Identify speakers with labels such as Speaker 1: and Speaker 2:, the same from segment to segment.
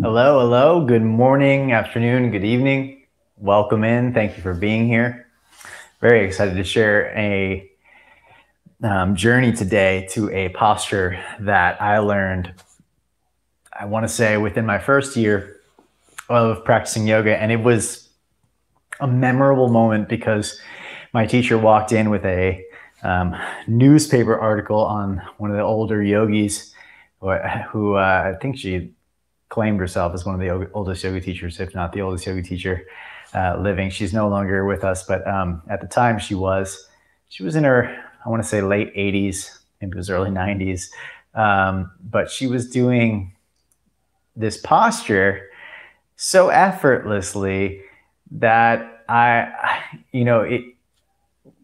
Speaker 1: Hello, hello. Good morning, afternoon, good evening. Welcome in. Thank you for being here. Very excited to share a journey today to a posture that I learned, I want to say, within my first year of practicing yoga. And it was a memorable moment because my teacher walked in with a newspaper article on one of the older yogis who I think she claimed herself as one of the oldest yoga teachers, if not the oldest yoga teacher living. She's no longer with us, but at the time she was. She was in her, I want to say, late 80s, maybe it was early 90s. But she was doing this posture so effortlessly that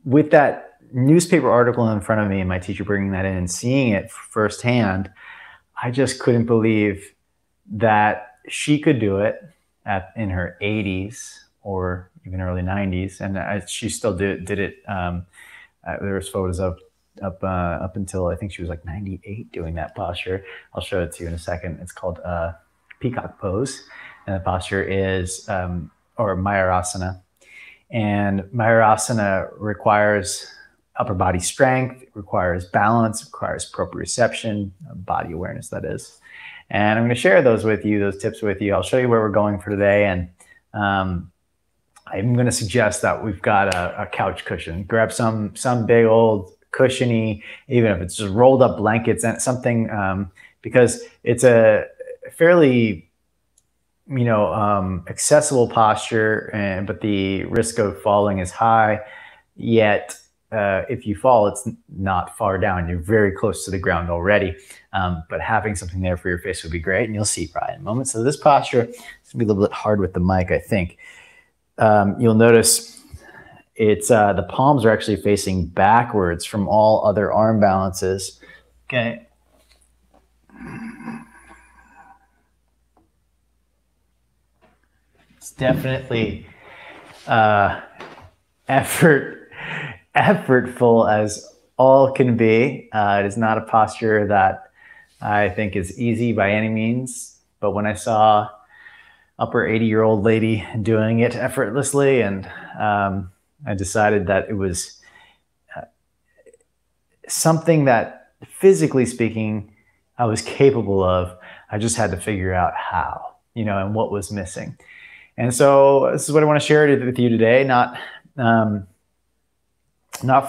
Speaker 1: with that newspaper article in front of me and my teacher bringing that in and seeing it firsthand, I just couldn't believe that she could do it in her 80s or even early 90s, and she still did it. There was photos of up until I think she was like 98 doing that posture. I'll show it to you in a second. It's called peacock pose, and the posture is or Mayurasana. And Mayurasana requires upper body strength, it requires balance, it requires proprioception, body awareness, that is. And I'm going to share those with you, those tips with you. I'll show you where we're going for today. And I'm going to suggest that we've got a couch cushion. Grab some big old cushiony, even if it's just rolled up blankets and something, because it's a fairly accessible posture, but the risk of falling is high. Yet if you fall, it's not far down. You're very close to the ground already. But having something there for your face would be great. And you'll see probably in a moment. So this posture is going to be a little bit hard with the mic, I think. You'll notice it's the palms are actually facing backwards from all other arm balances. Okay. It's definitely effortful as all can be. It is not a posture that I think is easy by any means. But when I saw upper 80-year-old lady doing it effortlessly, and I decided that it was something that, physically speaking, I was capable of. I just had to figure out how, and what was missing. And so this is what I want to share with you today, not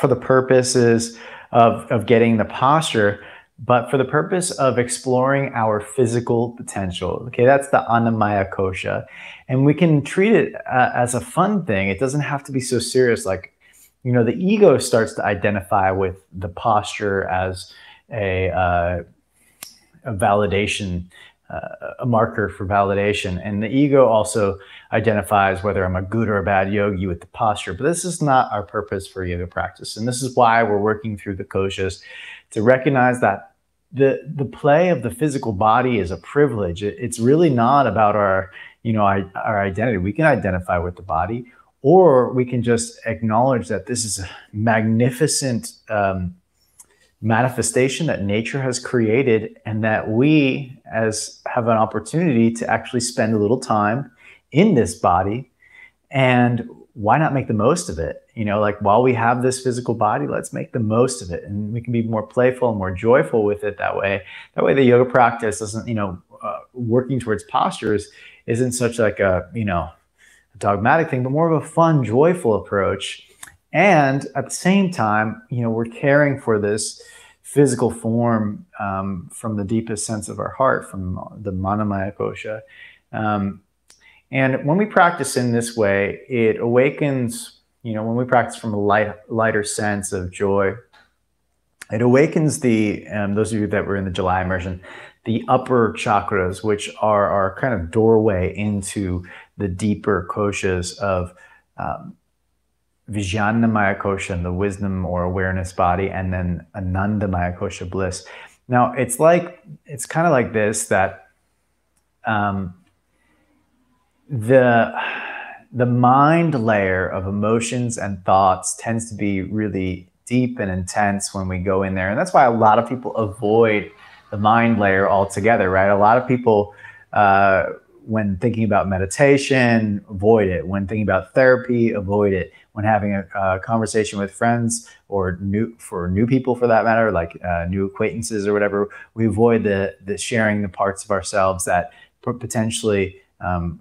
Speaker 1: for the purposes of getting the posture, but for the purpose of exploring our physical potential. Okay, that's the Annamaya Kosha. And we can treat it as a fun thing. It doesn't have to be so serious. Like, the ego starts to identify with the posture as a validation, a marker for validation. And the ego also identifies whether I'm a good or a bad yogi with the posture. But this is not our purpose for yoga practice. And this is why we're working through the koshas, to recognize that the play of the physical body is a privilege. It's really not about our identity. We can identify with the body, or we can just acknowledge that this is a magnificent manifestation that nature has created, and that we have an opportunity to actually spend a little time in this body. And why not make the most of it? While we have this physical body, let's make the most of it. And we can be more playful and more joyful with it that way. That way the yoga practice doesn't, working towards postures isn't such like a dogmatic thing, but more of a fun, joyful approach. And at the same time, we're caring for this physical form from the deepest sense of our heart, from the Manamaya Kosha. And when we practice in this way, it awakens, when we practice from a lighter sense of joy, it awakens those of you that were in the July immersion, the upper chakras, which are our kind of doorway into the deeper koshas of Vijnanamaya Kosha, the wisdom or awareness body, and then Anandamaya Kosha, bliss. Now, it's kind of like this, that the mind layer of emotions and thoughts tends to be really deep and intense when we go in there. And that's why a lot of people avoid the mind layer altogether, right? A lot of people When thinking about meditation, avoid it. When thinking about therapy, avoid it. When having a conversation with friends or new people for that matter, like new acquaintances or whatever, we avoid the sharing the parts of ourselves that potentially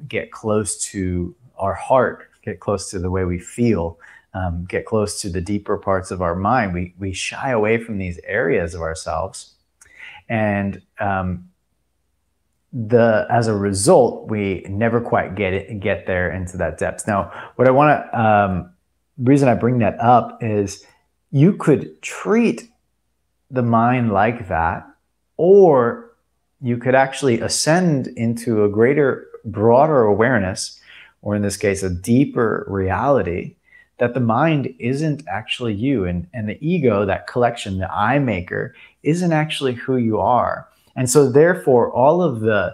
Speaker 1: get close to our heart, get close to the way we feel, get close to the deeper parts of our mind. We shy away from these areas of ourselves, and as a result, we never quite get there into that depth. Now, what I want to, reason I bring that up is you could treat the mind like that, or you could actually ascend into a greater, broader awareness, or in this case, a deeper reality, that the mind isn't actually you. And the ego, that collection, the I maker, isn't actually who you are. And so therefore, all of the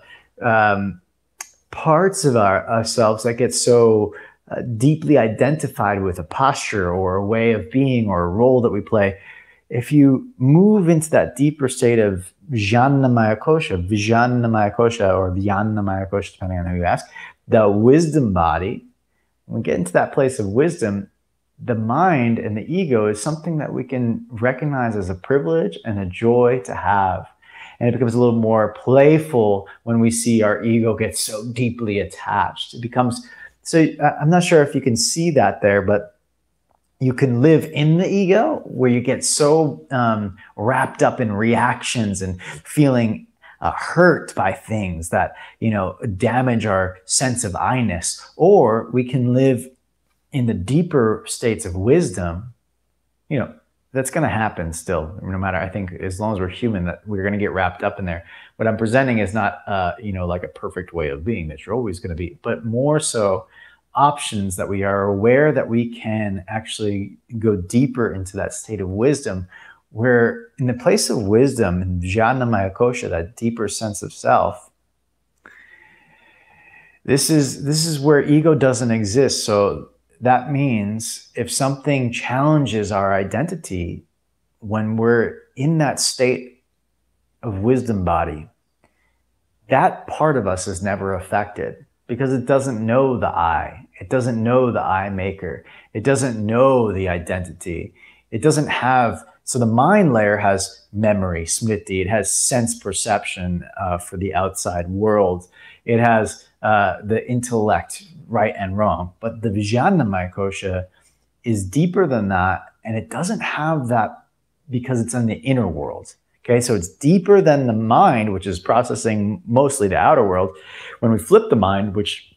Speaker 1: parts of ourselves that get so deeply identified with a posture or a way of being or a role that we play, if you move into that deeper state of Vijnanamaya Kosha, or Vijnanamaya Kosha, depending on who you ask, the wisdom body, when we get into that place of wisdom, the mind and the ego is something that we can recognize as a privilege and a joy to have. And it becomes a little more playful when we see our ego get so deeply attached. It becomes, so I'm not sure if you can see that there, but you can live in the ego where you get so wrapped up in reactions and feeling hurt by things that, damage our sense of I-ness. Or we can live in the deeper states of wisdom. That's going to happen still, no matter, I think, as long as we're human, that we're going to get wrapped up in there. What I'm presenting is not, like a perfect way of being that you're always going to be, but more so options that we are aware that we can actually go deeper into that state of wisdom, where in the place of wisdom, in Vijnanamaya Kosha, that deeper sense of self, this is where ego doesn't exist. So that means if something challenges our identity, when we're in that state of wisdom body, that part of us is never affected because it doesn't know the I. It doesn't know the I maker. It doesn't know the identity. It doesn't have, so the mind layer has memory, smriti. It has sense perception for the outside world. It has the intellect, right and wrong. But the Vijnanamaya Kosha is deeper than that, and it doesn't have that because it's in the inner world. Okay, so it's deeper than the mind, which is processing mostly the outer world. When we flip the mind, which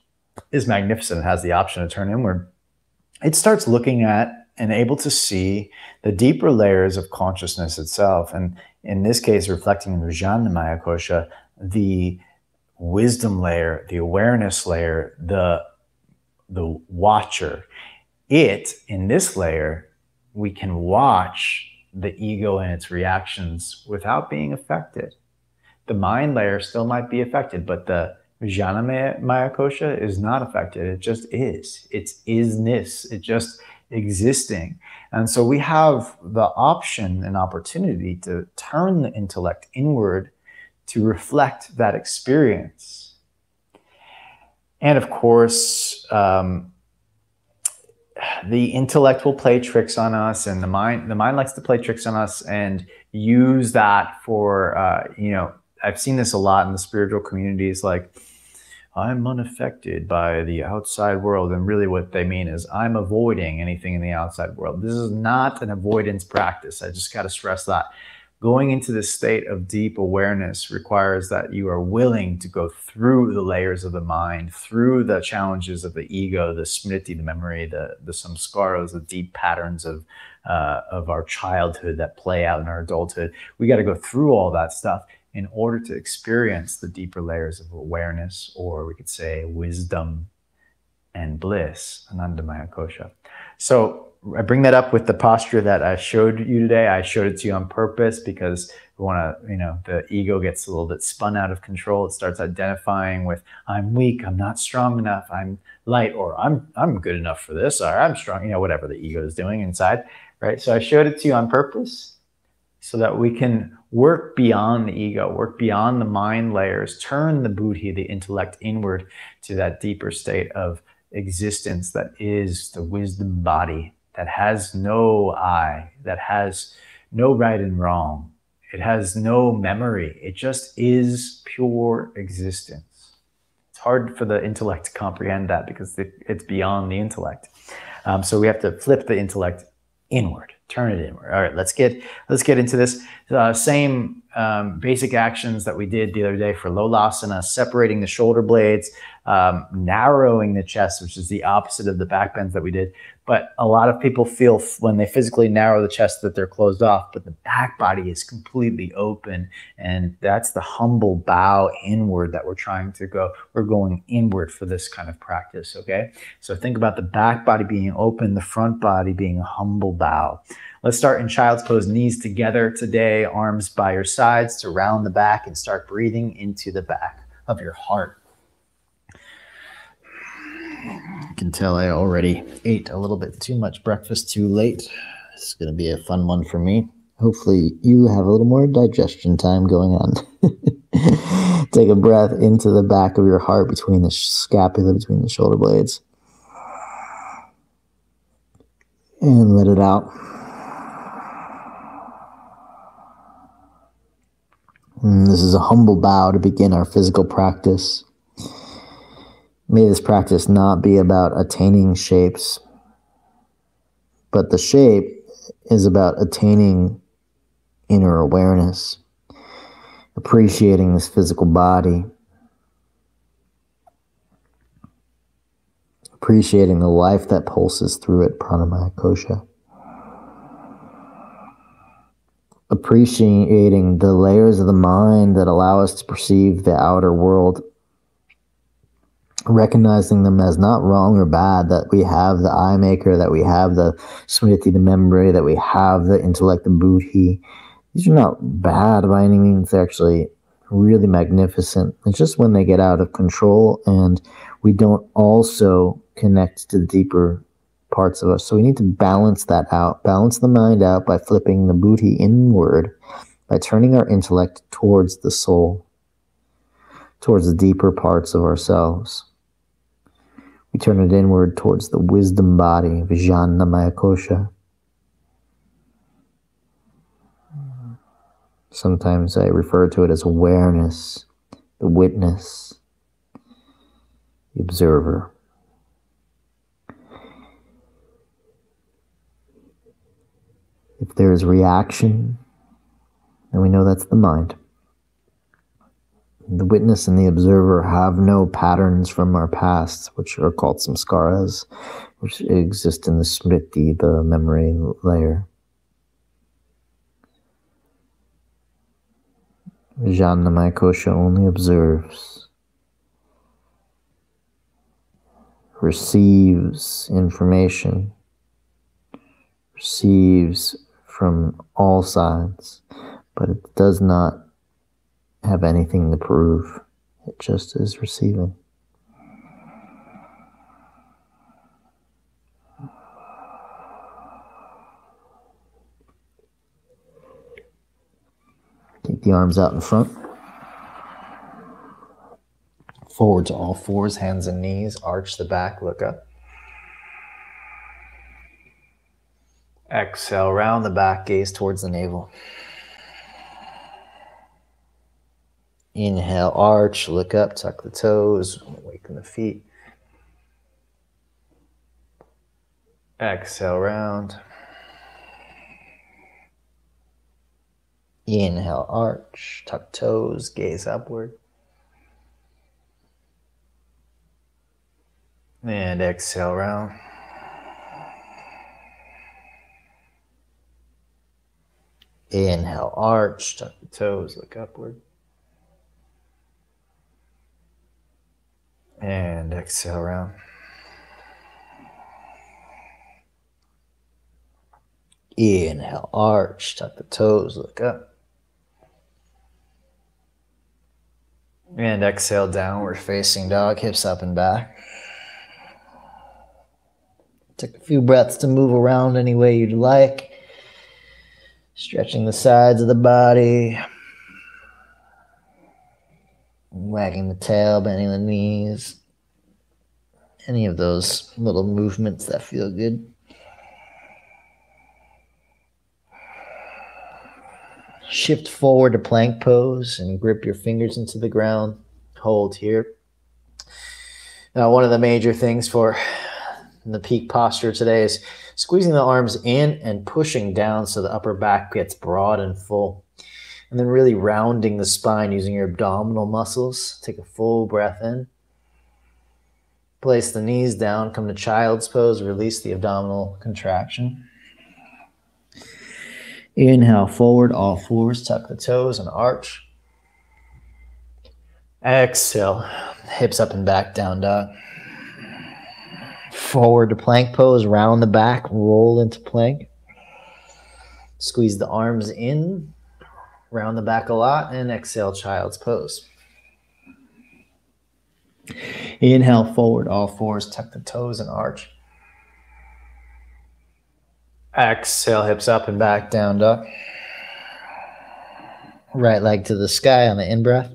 Speaker 1: is magnificent, it has the option to turn inward, it starts looking at and able to see the deeper layers of consciousness itself. And in this case, reflecting in Vijnanamaya Kosha, the wisdom layer, the awareness layer, the watcher. In this layer, we can watch the ego and its reactions without being affected. The mind layer still might be affected, but the Vijnanamaya Kosha is not affected. It just is. It's isness. It's just existing. And so we have the option and opportunity to turn the intellect inward to reflect that experience. And of course, the intellect will play tricks on us, and the mind likes to play tricks on us and use that for, I've seen this a lot in the spiritual communities, like, I'm unaffected by the outside world. And really what they mean is I'm avoiding anything in the outside world. This is not an avoidance practice. I just got to stress that. Going into this state of deep awareness requires that you are willing to go through the layers of the mind, through the challenges of the ego, the smriti, the memory, the samskaras, the deep patterns of our childhood that play out in our adulthood. We got to go through all that stuff in order to experience the deeper layers of awareness, or we could say wisdom and bliss, Anandamaya Kosha. So I bring that up with the posture that I showed you today. I showed it to you on purpose because we want to, the ego gets a little bit spun out of control. It starts identifying with, I'm weak, I'm not strong enough, I'm light, or I'm good enough for this, or I'm strong, whatever the ego is doing inside, right? So I showed it to you on purpose so that we can work beyond the ego, work beyond the mind layers, turn the buddhi, the intellect, inward to that deeper state of existence that is the wisdom body, that has no I, that has no right and wrong. It has no memory. It just is pure existence. It's hard for the intellect to comprehend that because it's beyond the intellect. So we have to flip the intellect inward, turn it inward. All right, let's get into this. Same basic actions that we did the other day for Lolasana, separating the shoulder blades, narrowing the chest, which is the opposite of the back bends that we did. But a lot of people feel when they physically narrow the chest that they're closed off, but the back body is completely open. And that's the humble bow inward that we're trying to go. We're going inward for this kind of practice, okay? So think about the back body being open, the front body being a humble bow. Let's start in child's pose, knees together today, arms by your sides to round the back, and start breathing into the back of your heart. You can tell I already ate a little bit too much breakfast too late. This is going to be a fun one for me. Hopefully you have a little more digestion time going on. Take a breath into the back of your heart, between the scapula, between the shoulder blades. And let it out. And this is a humble bow to begin our physical practice. May this practice not be about attaining shapes, but the shape is about attaining inner awareness, appreciating this physical body, appreciating the life that pulses through it, pranamaya kosha. Appreciating the layers of the mind that allow us to perceive the outer world, recognizing them as not wrong or bad, that we have the eye maker, that we have the smriti, the memory, that we have the intellect, the buddhi. These are not bad by any means. They're actually really magnificent. It's just when they get out of control and we don't also connect to the deeper parts of us. So we need to balance that out, balance the mind out by flipping the buddhi inward, by turning our intellect towards the soul, towards the deeper parts of ourselves. We turn it inward towards the wisdom body, Vijnanamaya kosha. Sometimes I refer to it as awareness, the witness, the observer. If there is reaction, then we know that's the mind. The witness and the observer have no patterns from our past, which are called samskaras, which exist in the smriti, the memory layer. Vijnanamaya kosha only observes, receives information, receives from all sides, but it does not have anything to prove. It just is receiving. Take the arms out in front. Forward to all fours, hands and knees. Arch the back, look up. Exhale, round the back, gaze towards the navel. Inhale, arch, look up, tuck the toes, awaken the feet. Exhale, round. Inhale, arch, tuck toes, gaze upward. And exhale, round. Inhale, arch, tuck the toes, look upward. And exhale, round. Inhale, arch, tuck the toes, look up. And exhale, downward facing dog, hips up and back. Take a few breaths to move around any way you'd like.
Speaker 2: Stretching the sides of the body. Wagging the tail, bending the knees. Any of those little movements that feel good. Shift forward to plank pose and grip your fingers into the ground. Hold here. Now, one of the major things for the peak posture today is squeezing the arms in and pushing down so the upper back gets broad and full. And then really rounding the spine using your abdominal muscles. Take a full breath in. Place the knees down, come to child's pose, release the abdominal contraction. Inhale forward, all fours, tuck the toes and arch. Exhale, hips up and back, down dog. Forward to plank pose, round the back, roll into plank. Squeeze the arms in, round the back a lot, and exhale, child's pose. Inhale forward, all fours, tuck the toes and arch. Exhale, hips up and back, down dog. Right leg to the sky on the in-breath.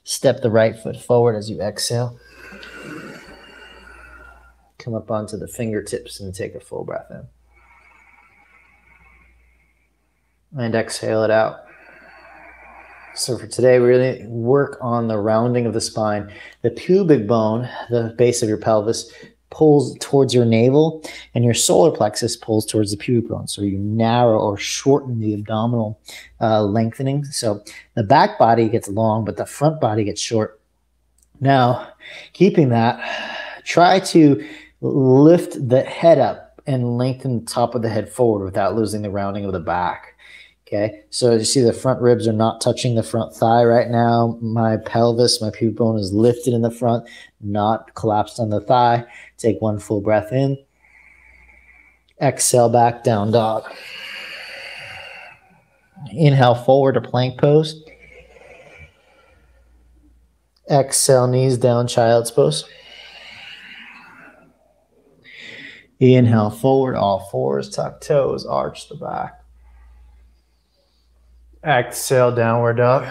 Speaker 2: Step the right foot forward as you exhale. Come up onto the fingertips and take a full breath in. And exhale it out. So for today, we really work on the rounding of the spine. The pubic bone, the base of your pelvis, pulls towards your navel, and your solar plexus pulls towards the pubic bone. So you narrow or shorten the abdominal lengthening. So the back body gets long, but the front body gets short. Now, keeping that, try to lift the head up and lengthen the top of the head forward without losing the rounding of the back. Okay, so you see the front ribs are not touching the front thigh right now. My pelvis, my pubic bone is lifted in the front, not collapsed on the thigh. Take one full breath in. Exhale, back, down dog. Inhale forward to plank pose. Exhale, knees down, child's pose. Inhale forward, all fours, tuck toes, arch the back. Exhale, downward dog.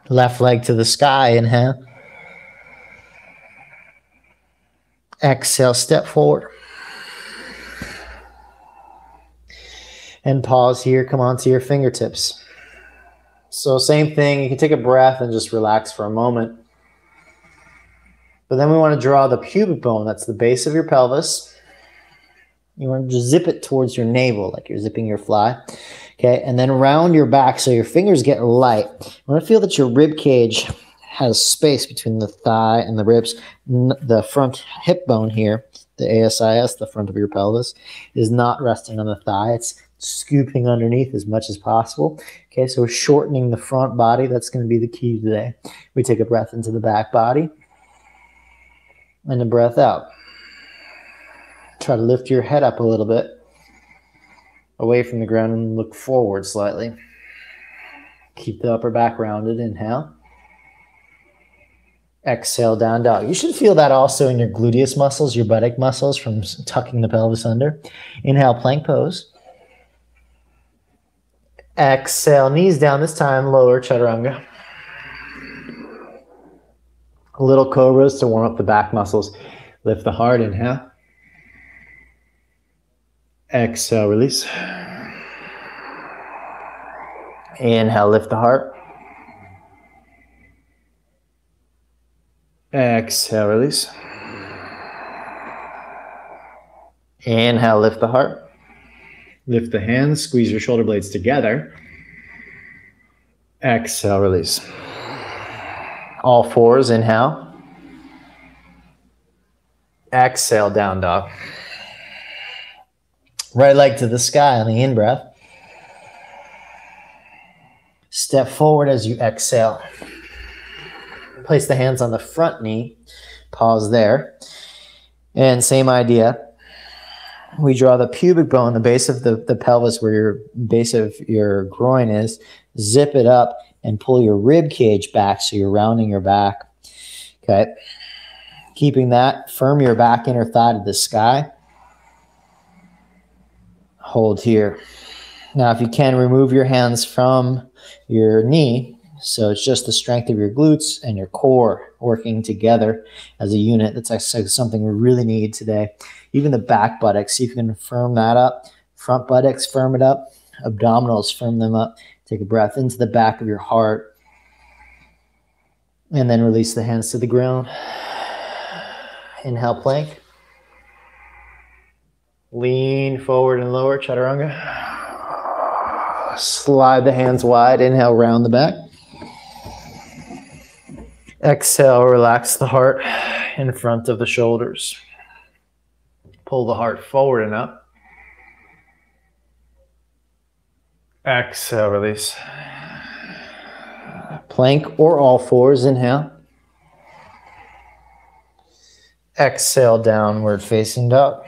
Speaker 2: Left leg to the sky, inhale. Exhale, step forward. And pause here, come onto your fingertips. So same thing, you can take a breath and just relax for a moment. But then we want to draw the pubic bone, that's the base of your pelvis. You want to just zip it towards your navel, like you're zipping your fly. Okay, and then round your back so your fingers get light. You want to feel that your rib cage has space between the thigh and the ribs. The front hip bone here, the ASIS, the front of your pelvis, is not resting on the thigh. It's scooping underneath as much as possible. Okay, so we're shortening the front body. That's going to be the key today. We take a breath into the back body and a breath out. Try to lift your head up a little bit away from the ground and look forward slightly. Keep the upper back rounded. Inhale. Exhale, down dog. You should feel that also in your gluteus muscles, your buttock muscles from tucking the pelvis under. Inhale, plank pose. Exhale, knees down, this time lower, chaturanga. Little cobras to warm up the back muscles. Lift the heart, inhale. Exhale, release. Inhale, lift the heart. Exhale, release. Inhale, lift the heart. Lift the hands, squeeze your shoulder blades together. Exhale, release. All fours, inhale. Exhale, down dog. Right leg to the sky on the in-breath. Step forward as you exhale. Place the hands on the front knee. Pause there. And same idea. We draw the pubic bone, the base of the pelvis where your base of your groin is. Zip it up and pull your rib cage back so you're rounding your back. Okay. Keeping that, firm your back inner thigh to the sky. Hold here. Now, if you can, remove your hands from your knee. So it's just the strength of your glutes and your core working together as a unit. That's actually something we really need today. Even the back buttocks, see if you can firm that up. Front buttocks, firm it up. Abdominals, firm them up. Take a breath into the back of your heart. And then release the hands to the ground. Inhale, plank. Lean forward and lower, chaturanga. Slide the hands wide. Inhale, round the back. Exhale, relax the heart in front of the shoulders. Pull the heart forward and up. Exhale, release. Plank or all fours, inhale. Exhale, downward facing dog.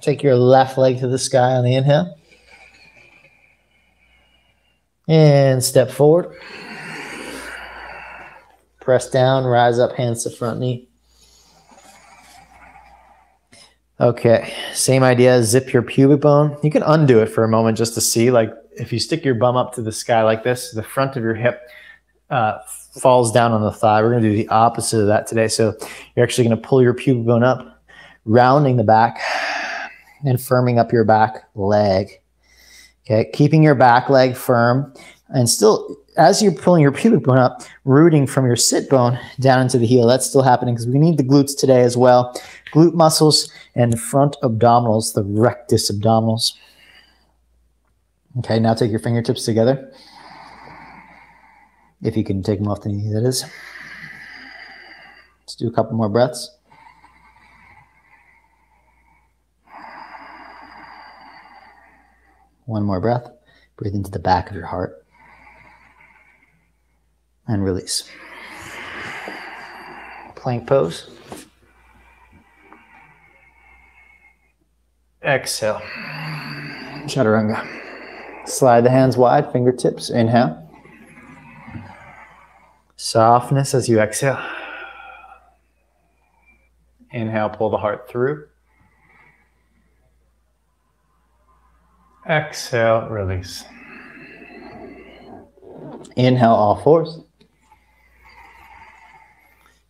Speaker 2: Take your left leg to the sky on the inhale. And step forward. Press down, rise up, hands to front knee. Okay, same idea, zip your pubic bone. You can undo it for a moment just to see, like if you stick your bum up to the sky like this, the front of your hip falls down on the thigh. We're gonna do the opposite of that today. So you're actually gonna pull your pubic bone up, rounding the back and firming up your back leg. Okay, keeping your back leg firm and still, as you're pulling your pubic bone up, rooting from your sit bone down into the heel. That's still happening because we need the glutes today as well. Glute muscles and front abdominals, the rectus abdominals. Okay, now take your fingertips together. If you can take them off the knee, that is. Let's do a couple more breaths. One more breath. Breathe into the back of your heart. And release. Plank pose. Exhale. Chaturanga. Slide the hands wide, fingertips. Inhale. Softness as you exhale. Inhale, pull the heart through. Exhale, release. Inhale, all fours.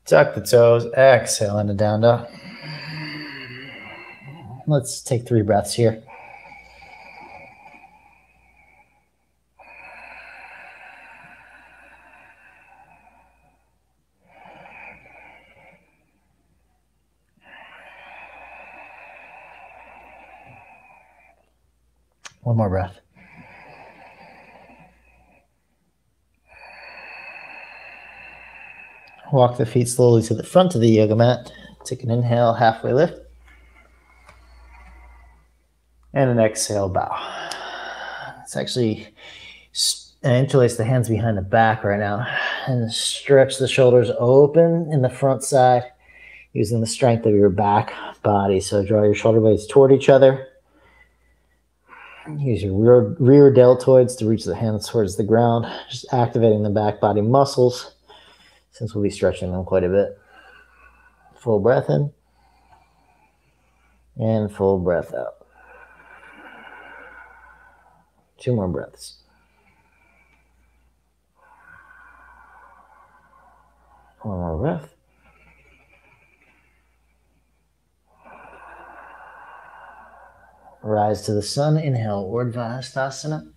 Speaker 2: Tuck the toes. Exhale into down dog. Let's take 3 breaths here. One more breath. Walk the feet slowly to the front of the yoga mat. Take an inhale, halfway lift. And an exhale, bow. Let's actually interlace the hands behind the back right now and stretch the shoulders open in the front side using the strength of your back body. So draw your shoulder blades toward each other. Use your rear deltoids to reach the hands towards the ground, just activating the back body muscles since we'll be stretching them quite a bit. Full breath in and full breath out. 2 more breaths. One more breath. Rise to the sun. Inhale, Urdhva Hastasana.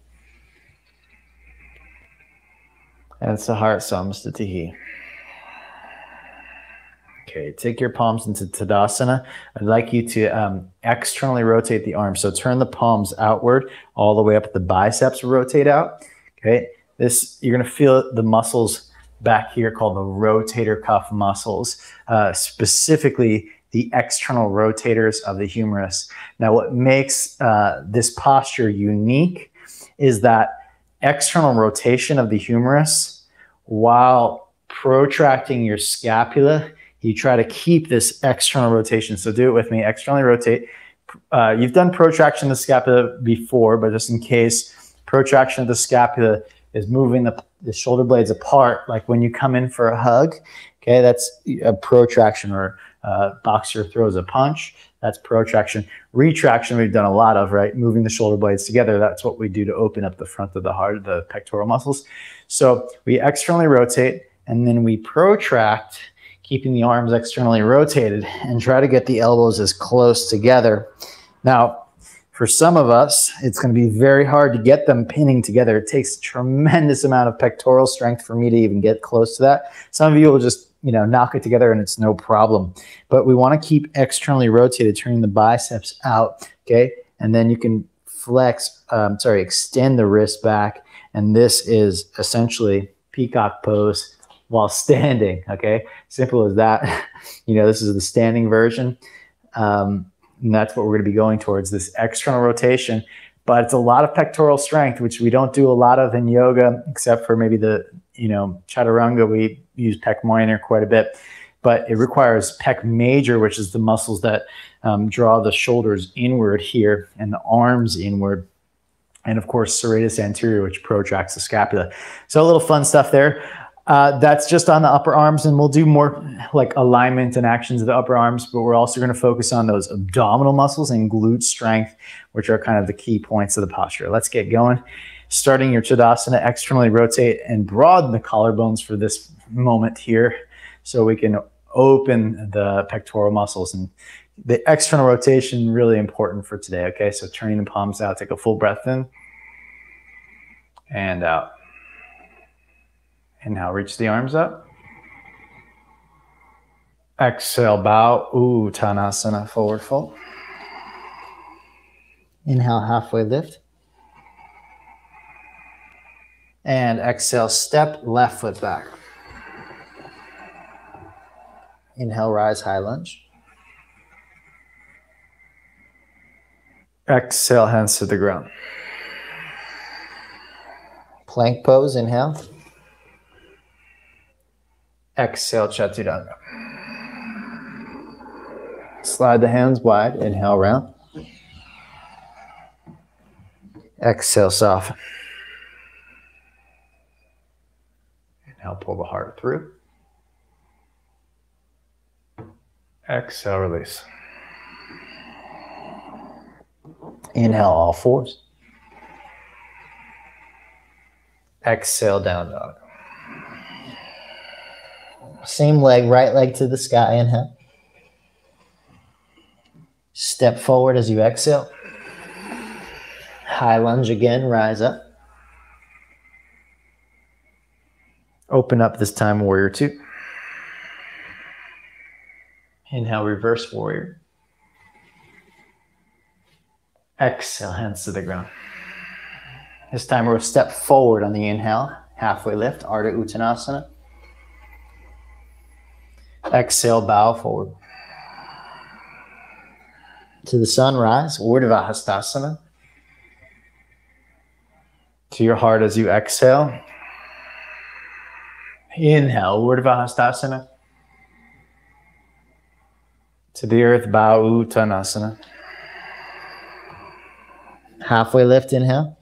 Speaker 2: And Sahara Samastitihi. Okay, take your palms into Tadasana. I'd like you to externally rotate the arms. So turn the palms outward, all the way up the biceps rotate out. Okay, this, you're gonna feel the muscles back here called the rotator cuff muscles, specifically the external rotators of the humerus. Now, what makes this posture unique is that external rotation of the humerus while protracting your scapula. You try to keep this external rotation. So do it with me. Externally rotate. You've done protraction of the scapula before, but just in case, protraction of the scapula is moving the shoulder blades apart, like when you come in for a hug. Okay, that's a protraction or
Speaker 1: boxer throws a punch. That's protraction. Retraction, we've done a lot of, right? Moving the shoulder blades together. That's what we do to open up the front of the heart, the pectoral muscles. So we externally rotate and then we protract, keeping the arms externally rotated, and try to get the elbows as close together. Now, for some of us, it's going to be very hard to get them pinning together. It takes a tremendous amount of pectoral strength for me to even get close to that. Some of you will just, knock it together and it's no problem. But we want to keep externally rotated, turning the biceps out, okay? And then you can extend the wrist back. And this is essentially peacock pose while standing, okay? Simple as that. This is the standing version. And that's what we're going to be going towards, this external rotation. But it's a lot of pectoral strength, which we don't do a lot of in yoga, except for maybe the, chaturanga. We use pec minor quite a bit. But it requires pec major, which is the muscles that draw the shoulders inward here and the arms inward. And of course, serratus anterior, which protracts the scapula. So a little fun stuff there. That's just on the upper arms, and we'll do more like alignment and actions of the upper arms, but we're also going to focus on those abdominal muscles and glute strength, which are kind of the key points of the posture. Let's get going. Starting your Tadasana, externally rotate and broaden the collarbones for this moment here so we can open the pectoral muscles. And the external rotation, really important for today, okay? So turning the palms out, take a full breath in and out. Inhale, reach the arms up. Exhale, bow, Uttanasana, forward fold. Inhale, halfway lift. And exhale, step left foot back. Inhale, rise, high lunge. Exhale, hands to the ground. Plank pose, inhale. Exhale, Chaturanga. Slide the hands wide, inhale, round. Exhale, soften. Inhale, pull the heart through. Exhale, release. Inhale, all fours. Exhale, down dog. Same leg, right leg to the sky, inhale. Step forward as you exhale. High lunge again, rise up. Open up this time, warrior two. Inhale, reverse warrior. Exhale, hands to the ground. This time we'll step forward on the inhale, halfway lift, Ardha Uttanasana. Exhale, bow forward. To the sun, rise, Urdhva Hastasana. To your heart as you exhale. Inhale, Urdhva Hastasana. To the earth, bow, Uttanasana. Halfway lift, inhale.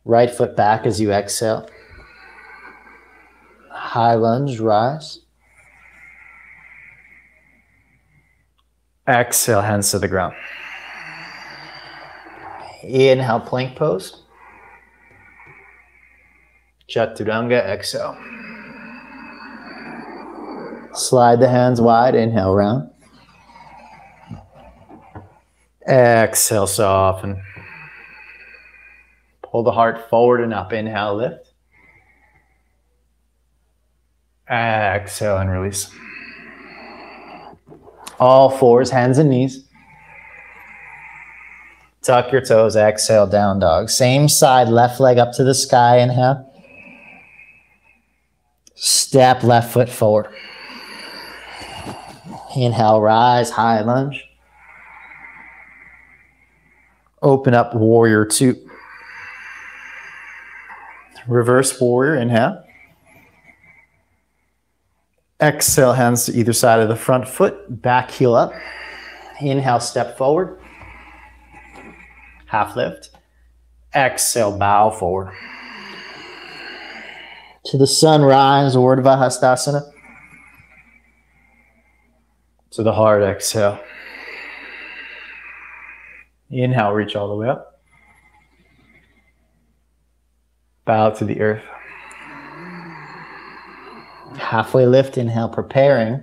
Speaker 1: Right foot back as you exhale. High lunge, rise. Exhale, hands to the ground. Inhale, plank pose. Chaturanga, exhale. Slide the hands wide, inhale, round. Exhale, soften. Pull the heart forward and up, inhale, lift. Exhale and release. All fours, hands and knees. Tuck your toes, exhale, down dog. Same side, left leg up to the sky, inhale. Step left foot forward. Inhale, rise, high lunge. Open up, warrior two. Reverse warrior, inhale. Exhale, hands to either side of the front foot, back heel up. Inhale, step forward. Half lift. Exhale, bow forward. To the sun, rise, Urdhva Hastasana. To the heart, exhale. Inhale, reach all the way up. Bow to the earth.
Speaker 2: Halfway lift, inhale, preparing.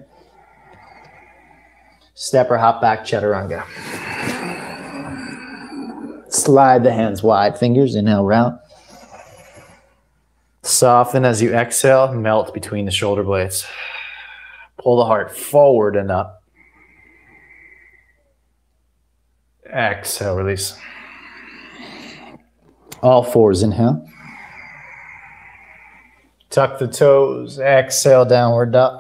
Speaker 2: Step or hop back, chaturanga. Slide the hands wide, fingers, inhale, round.
Speaker 1: Soften as you exhale, melt between the shoulder blades. Pull the heart forward and up. Exhale, release.
Speaker 2: All fours, inhale.
Speaker 1: Tuck the toes.
Speaker 2: Exhale, downward dog.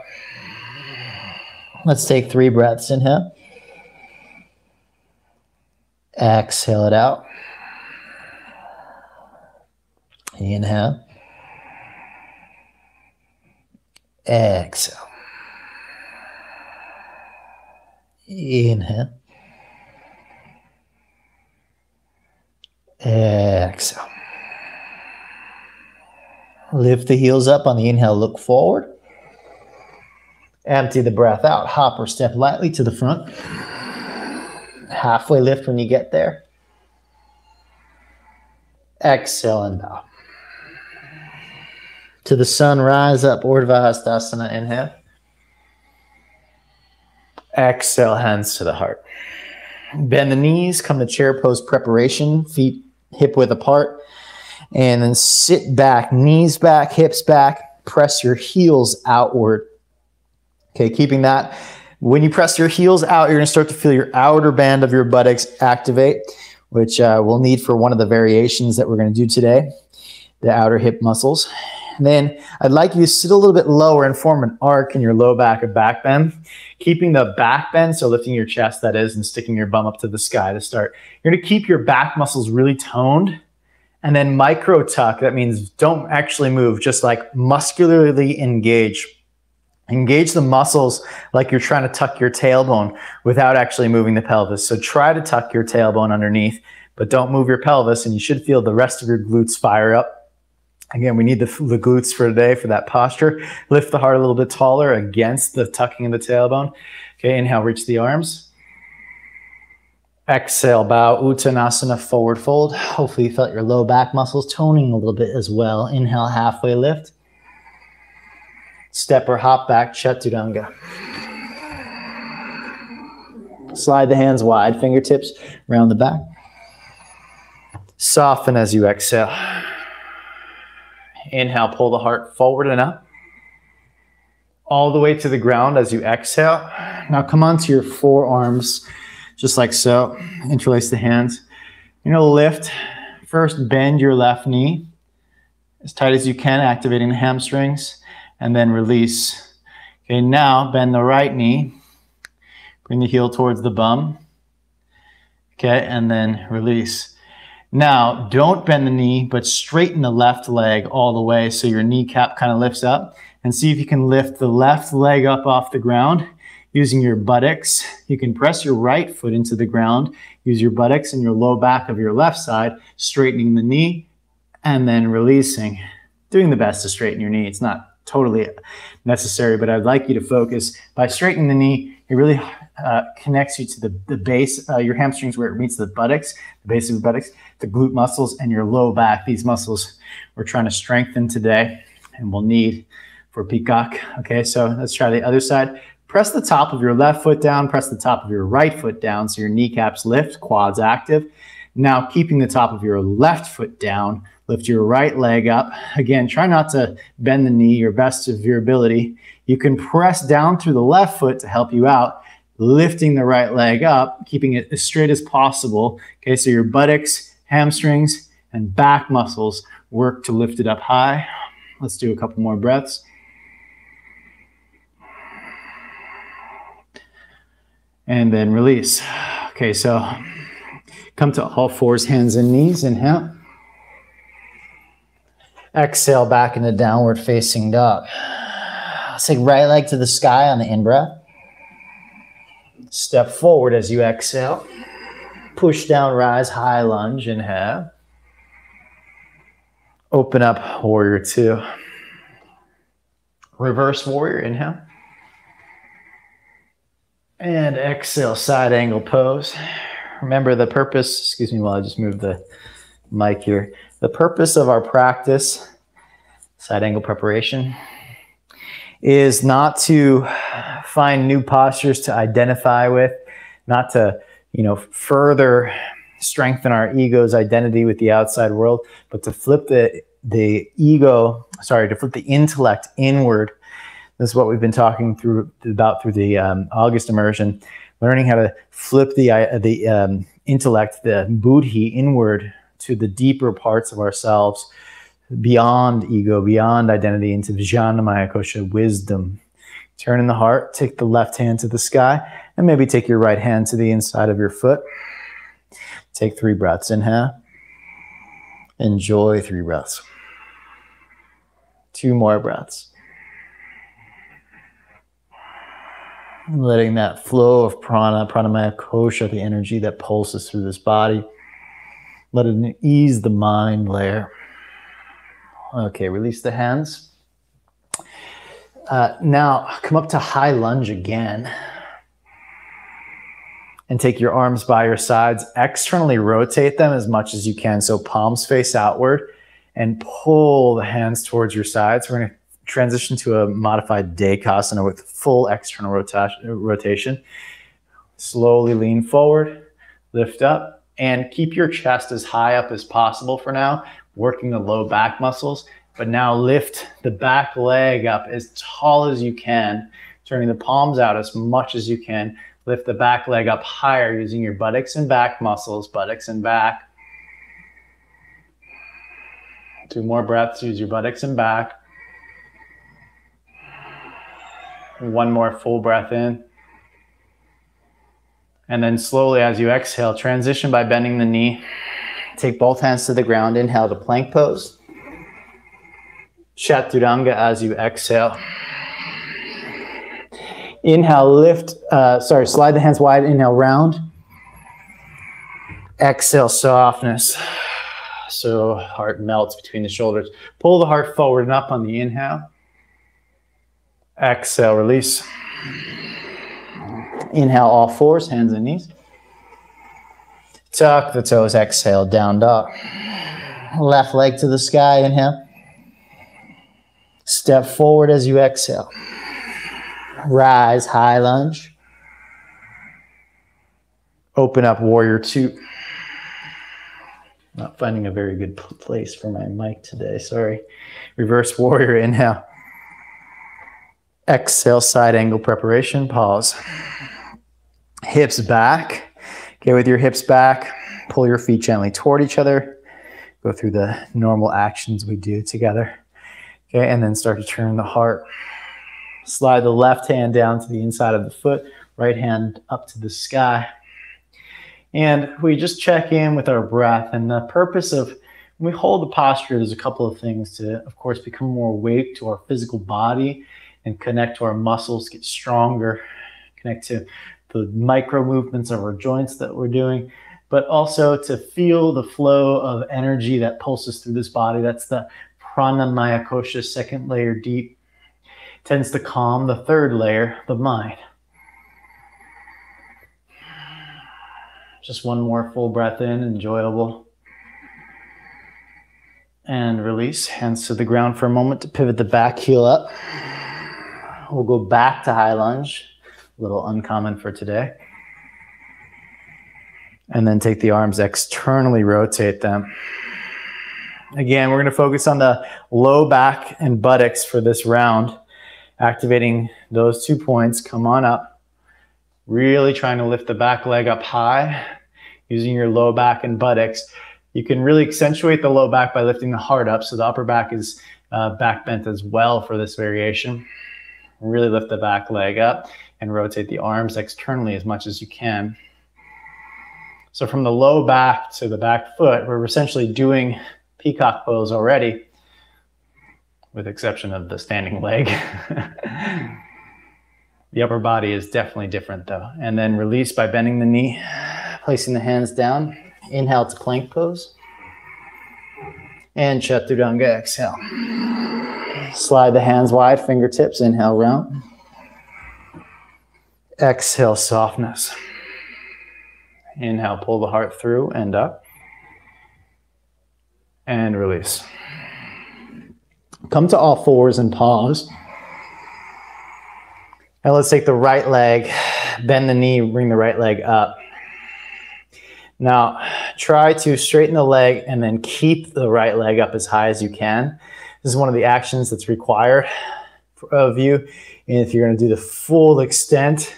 Speaker 2: Let's take 3 breaths. Inhale. Exhale it out. Inhale. Exhale. Inhale. Exhale. Lift the heels up on the inhale, look forward. Empty the breath out. Hop or step lightly to the front. Halfway lift when you get there. Exhale and bow. To the sun, rise up, Urdhva Hastasana, inhale.
Speaker 1: Exhale, hands to the heart.
Speaker 2: Bend the knees, come to chair pose preparation, feet hip width apart. And then sit back, knees back, hips back, press your heels outward. Okay, keeping that. When you press your heels out, you're gonna start to feel your outer band of your buttocks activate, which we'll need for one of the variations that we're gonna do today, the outer hip muscles. And then I'd like you to sit a little bit lower and form an arc in your low back of back bend, keeping the back bend, so lifting your chest that is, and sticking your bum up to the sky to start. You're gonna keep your back muscles really toned. And then micro tuck, that means don't actually move, just like muscularly engage. Engage the muscles like you're trying to tuck your tailbone without actually moving the pelvis. So try to tuck your tailbone underneath, but don't move your pelvis, and you should feel the rest of your glutes fire up. Again, we need the glutes for today for that posture. Lift the heart a little bit taller against the tucking of the tailbone. Okay, inhale, reach the arms. Exhale, bow, Uttanasana, forward fold. Hopefully you felt your low back muscles toning a little bit as well. Inhale, halfway lift. Step or hop back, Chaturanga. Slide the hands wide, fingertips around the back.
Speaker 1: Soften as you exhale. Inhale, pull the heart forward and up. All the way to the ground as you exhale.
Speaker 2: Now come onto your forearms, just like so. Interlace the hands. You're gonna lift. First, bend your left knee as tight as you can, activating the hamstrings, and then release. Okay, now bend the right knee. Bring the heel towards the bum. Okay, and then release. Now, don't bend the knee, but straighten the left leg all the way so your kneecap kind of lifts up. And see if you can lift the left leg up off the ground using your buttocks. You can press your right foot into the ground, use your buttocks and your low back of your left side, straightening the knee, and then releasing. Doing the best to straighten your knee. It's not totally necessary, but I'd like you to focus. By straightening the knee, it really connects you to the base, your hamstrings where it meets the buttocks, the base of the buttocks, the glute muscles, and your low back. These muscles we're trying to strengthen today and we'll need for peacock. Okay, so let's try the other side. Press the top of your left foot down, press the top of your right foot down so your kneecaps lift, quads active. Now keeping the top of your left foot down, lift your right leg up. Again, try not to bend the knee, your best of your ability. You can press down through the left foot to help you out, lifting the right leg up, keeping it as straight as possible. Okay, so your buttocks, hamstrings, and back muscles work to lift it up high. Let's do a couple more breaths. And then release. Okay, so come to all fours, hands and knees. Inhale. Exhale back into downward facing dog. Let's take right leg to the sky on the in-breath. Step forward as you exhale. Push down, rise, high lunge. Inhale. Open up, warrior two. Reverse warrior, inhale.
Speaker 1: And exhale, side angle pose. Remember the purpose, excuse me while I just move the mic here. The purpose of our practice, side angle preparation, is not to find new postures to identify with, not to, further strengthen our ego's identity with the outside world, but to flip the intellect inward. This is what we've been talking about through the August immersion, learning how to flip the intellect, the buddhi, inward to the deeper parts of ourselves, beyond ego, beyond identity, into Vijnanamaya Kosha, wisdom. Turn in the heart, take the left hand to the sky, and maybe take your right hand to the inside of your foot. Take 3 breaths. Inhale. Enjoy 3 breaths. 2 more breaths. Letting that flow of prana, pranamaya kosha, the energy that pulses through this body. Let it ease the mind layer. Okay, release the hands. Now, come up to high lunge again. And take your arms by your sides. Externally rotate them as much as you can. So palms face outward. And pull the hands towards your sides. We're going to transition to a modified Dekasana with full external rotation. Slowly lean forward, lift up, and keep your chest as high up as possible for now, working the low back muscles. But now lift the back leg up as tall as you can, turning the palms out as much as you can. Lift the back leg up higher using your buttocks and back muscles, buttocks and back. 2 more breaths, use your buttocks and back. 1 more full breath in. And then slowly as you exhale, transition by bending the knee. Take both hands to the ground. Inhale to plank pose. Chaturanga as you exhale. Inhale, slide the hands wide. Inhale, round. Exhale, softness. So heart melts between the shoulders. Pull the heart forward and up on the inhale. Exhale, release. Inhale, all fours, hands and knees. Tuck the toes, exhale, down dog. Left leg to the sky, inhale. Step forward as you exhale. Rise, high lunge. Open up, warrior 2. Not finding a very good place for my mic today, sorry. Reverse warrior, inhale. Exhale, side angle preparation, pause. Hips back. Okay, with your hips back, pull your feet gently toward each other. Go through the normal actions we do together. Okay, and then start to turn the heart. Slide the left hand down to the inside of the foot, right hand up to the sky. And we just check in with our breath. And the purpose of, when we hold the posture, there's a couple of things to, of course, become more awake to our physical body and connect to our muscles, get stronger, connect to the micro movements of our joints that we're doing, but also to feel the flow of energy that pulses through this body. That's the pranamaya kosha, second layer deep. Tends to calm the third layer, the mind. Just 1 more full breath in, enjoyable. And release, hands to the ground for a moment to pivot the back heel up. We'll go back to high lunge, a little uncommon for today. And then take the arms externally, rotate them. Again, we're going to focus on the low back and buttocks for this round. Activating those 2 points, come on up. Really trying to lift the back leg up high, using your low back and buttocks. You can really accentuate the low back by lifting the heart up, so the upper back is back bent as well for this variation. Really lift the back leg up and rotate the arms externally as much as you can. So from the low back to the back foot, we're essentially doing peacock pose already, with exception of the standing leg. The upper body is definitely different though. And then release by bending the knee, placing the hands down. Inhale to plank pose. And Chaturanga, exhale. Slide the hands wide, fingertips, inhale round. Exhale, softness. Inhale, pull the heart through and up. And release. Come to all fours and pause. Now let's take the right leg, bend the knee, bring the right leg up. Now try to straighten the leg and then keep the right leg up as high as you can. This is one of the actions that's required of you. And if you're going to do the full extent,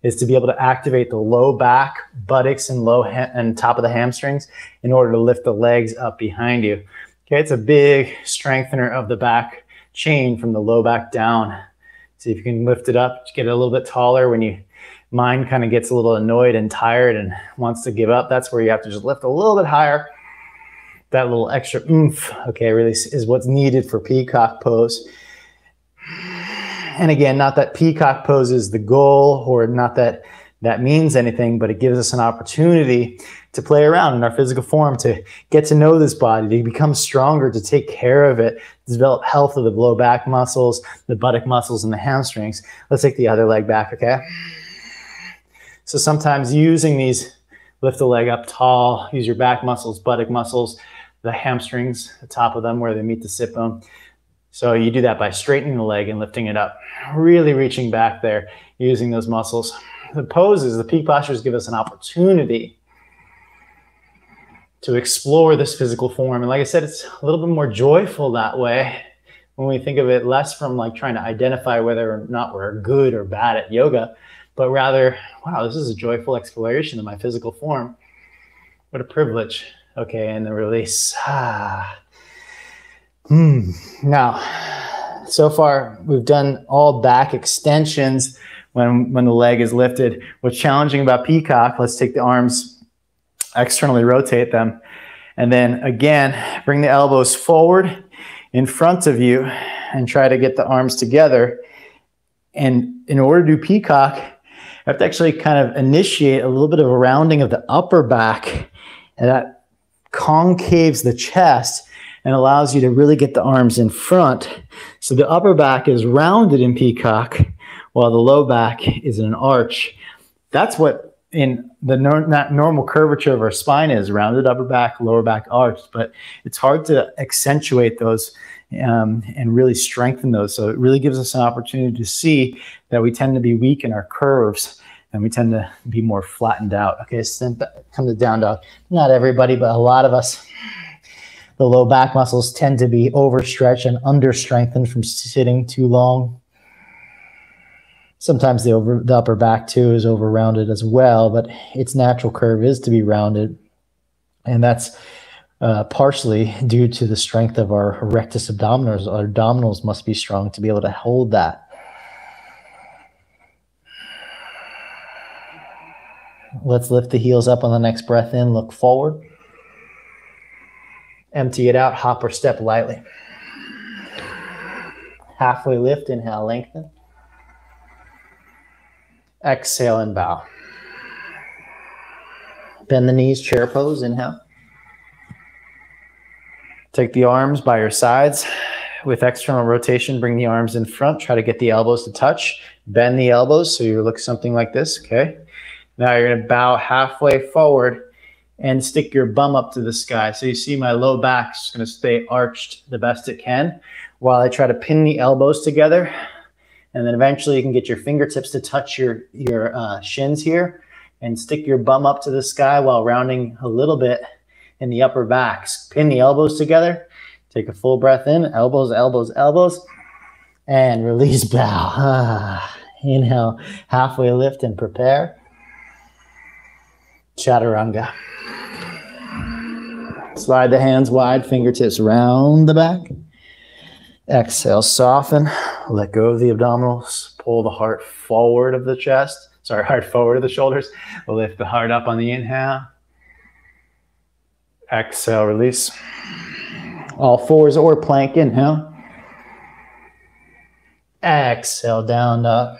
Speaker 1: is to be able to activate the low back, buttocks, and top of the hamstrings in order to lift the legs up behind you. Okay, it's a big strengthener of the back chain from the low back down. See if you can lift it up, get it a little bit taller. When your mind kind of gets a little annoyed and tired and wants to give up, that's where you have to just lift a little bit higher. That little extra oomph, okay, really is what's needed for peacock pose. And again, not that peacock pose is the goal, or not that that means anything, but it gives us an opportunity to play around in our physical form, to get to know this body, to become stronger, to take care of it, to develop health of the low back muscles, the buttock muscles, and the hamstrings. Let's take the other leg back, okay? So sometimes using these, lift the leg up tall, use your back muscles, buttock muscles, the hamstrings, the top of them where they meet the sit bone. So you do that by straightening the leg and lifting it up, really reaching back there, using those muscles. The poses, the peak postures give us an opportunity to explore this physical form. And like I said, it's a little bit more joyful that way when we think of it less from like trying to identify whether or not we're good or bad at yoga, but rather, wow, this is a joyful exploration of my physical form. What a privilege. Okay, and the release. Now, so far we've done all back extensions when the leg is lifted. What's challenging about peacock, let's take the arms, externally rotate them, and then again, bring the elbows forward in front of you and try to get the arms together. And in order to do peacock, you have to actually kind of initiate a little bit of a rounding of the upper back, and that concaves the chest and allows you to really get the arms in front. So the upper back is rounded in peacock while the low back is in an arch. That's what in the normal curvature of our spine is, rounded upper back, lower back arched, but it's hard to accentuate those and really strengthen those. So it really gives us an opportunity to see that we tend to be weak in our curves and we tend to be more flattened out. Okay, so then come to down dog. Not everybody, but a lot of us. The low back muscles tend to be overstretched and understrengthened from sitting too long. Sometimes the upper back too is over-rounded as well, but its natural curve is to be rounded. And that's partially due to the strength of our rectus abdominis. Our abdominals must be strong to be able to hold that. Let's lift the heels up on the next breath in, look forward. Empty it out, hop or step lightly. Halfway lift, inhale, lengthen. Exhale and bow. Bend the knees, chair pose, inhale. Take the arms by your sides. With external rotation, bring the arms in front. Try to get the elbows to touch. Bend the elbows so you look something like this, okay? Now you're gonna bow halfway forward and stick your bum up to the sky. So you see my low back's gonna stay arched the best it can while I try to pin the elbows together. And then eventually you can get your fingertips to touch your shins here and stick your bum up to the sky while rounding a little bit in the upper backs. Pin the elbows together. Take a full breath in, elbows, elbows, elbows, and release, bow. Inhale, halfway lift and prepare. Chaturanga. Slide the hands wide, fingertips round the back. Exhale, soften, let go of the abdominals, pull the heart forward of the chest. Sorry, heart forward of the shoulders. We'll lift the heart up on the inhale. Exhale, release. All fours or plank, inhale. Exhale, down dog.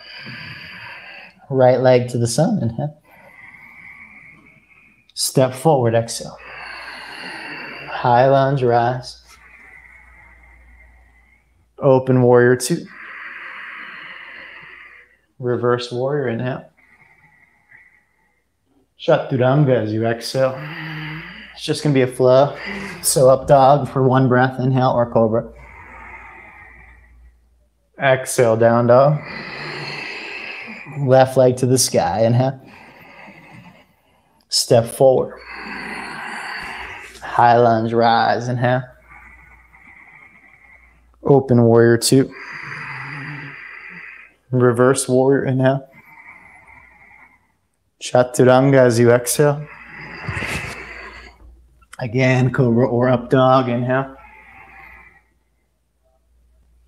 Speaker 1: Right leg to the sun, inhale. Step forward, exhale. High lunge, rise. Open warrior two. Reverse warrior, inhale.
Speaker 2: Chaturanga as you exhale. It's just going to be a flow. So up dog for one breath, inhale, or cobra. Exhale, down dog. Left leg to the sky, inhale. Step forward. High lunge, rise, inhale. Open warrior two. Reverse warrior, inhale. Chaturanga as you exhale. Again, cobra or up dog, inhale.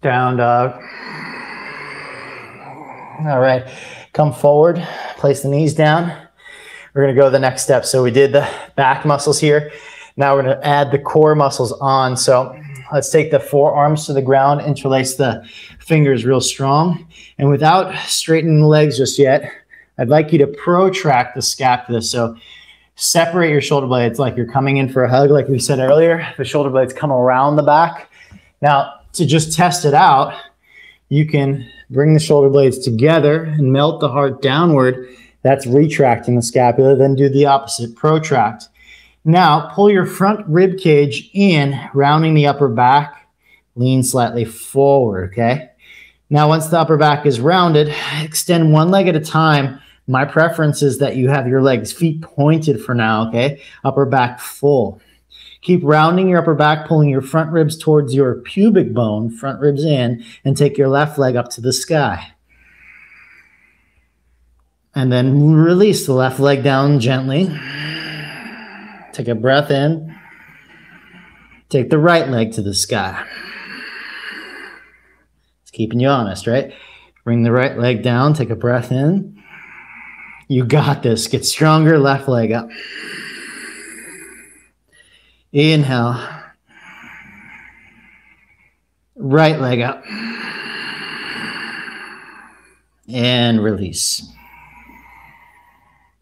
Speaker 2: Down dog. All right, come forward, place the knees down. We're gonna go to the next step. So we did the back muscles here. Now we're gonna add the core muscles on. So let's take the forearms to the ground, interlace the fingers real strong. And without straightening the legs just yet, I'd like you to protract the scapula. So separate your shoulder blades like you're coming in for a hug, like we said earlier. The shoulder blades come around the back. Now, to just test it out, you can bring the shoulder blades together and melt the heart downward. That's retracting the scapula. Then do the opposite, protract. Now, pull your front rib cage in, rounding the upper back. Lean slightly forward, okay? Now, once the upper back is rounded, extend one leg at a time. My preference is that you have your legs, feet pointed for now, okay? Upper back full. Keep rounding your upper back, pulling your front ribs towards your pubic bone, front ribs in, and take your left leg up to the sky. And then release the left leg down gently. Take a breath in. Take the right leg to the sky. It's keeping you honest, right? Bring the right leg down, take a breath in. You got this. Get stronger, left leg up. Inhale. Right leg up. And release.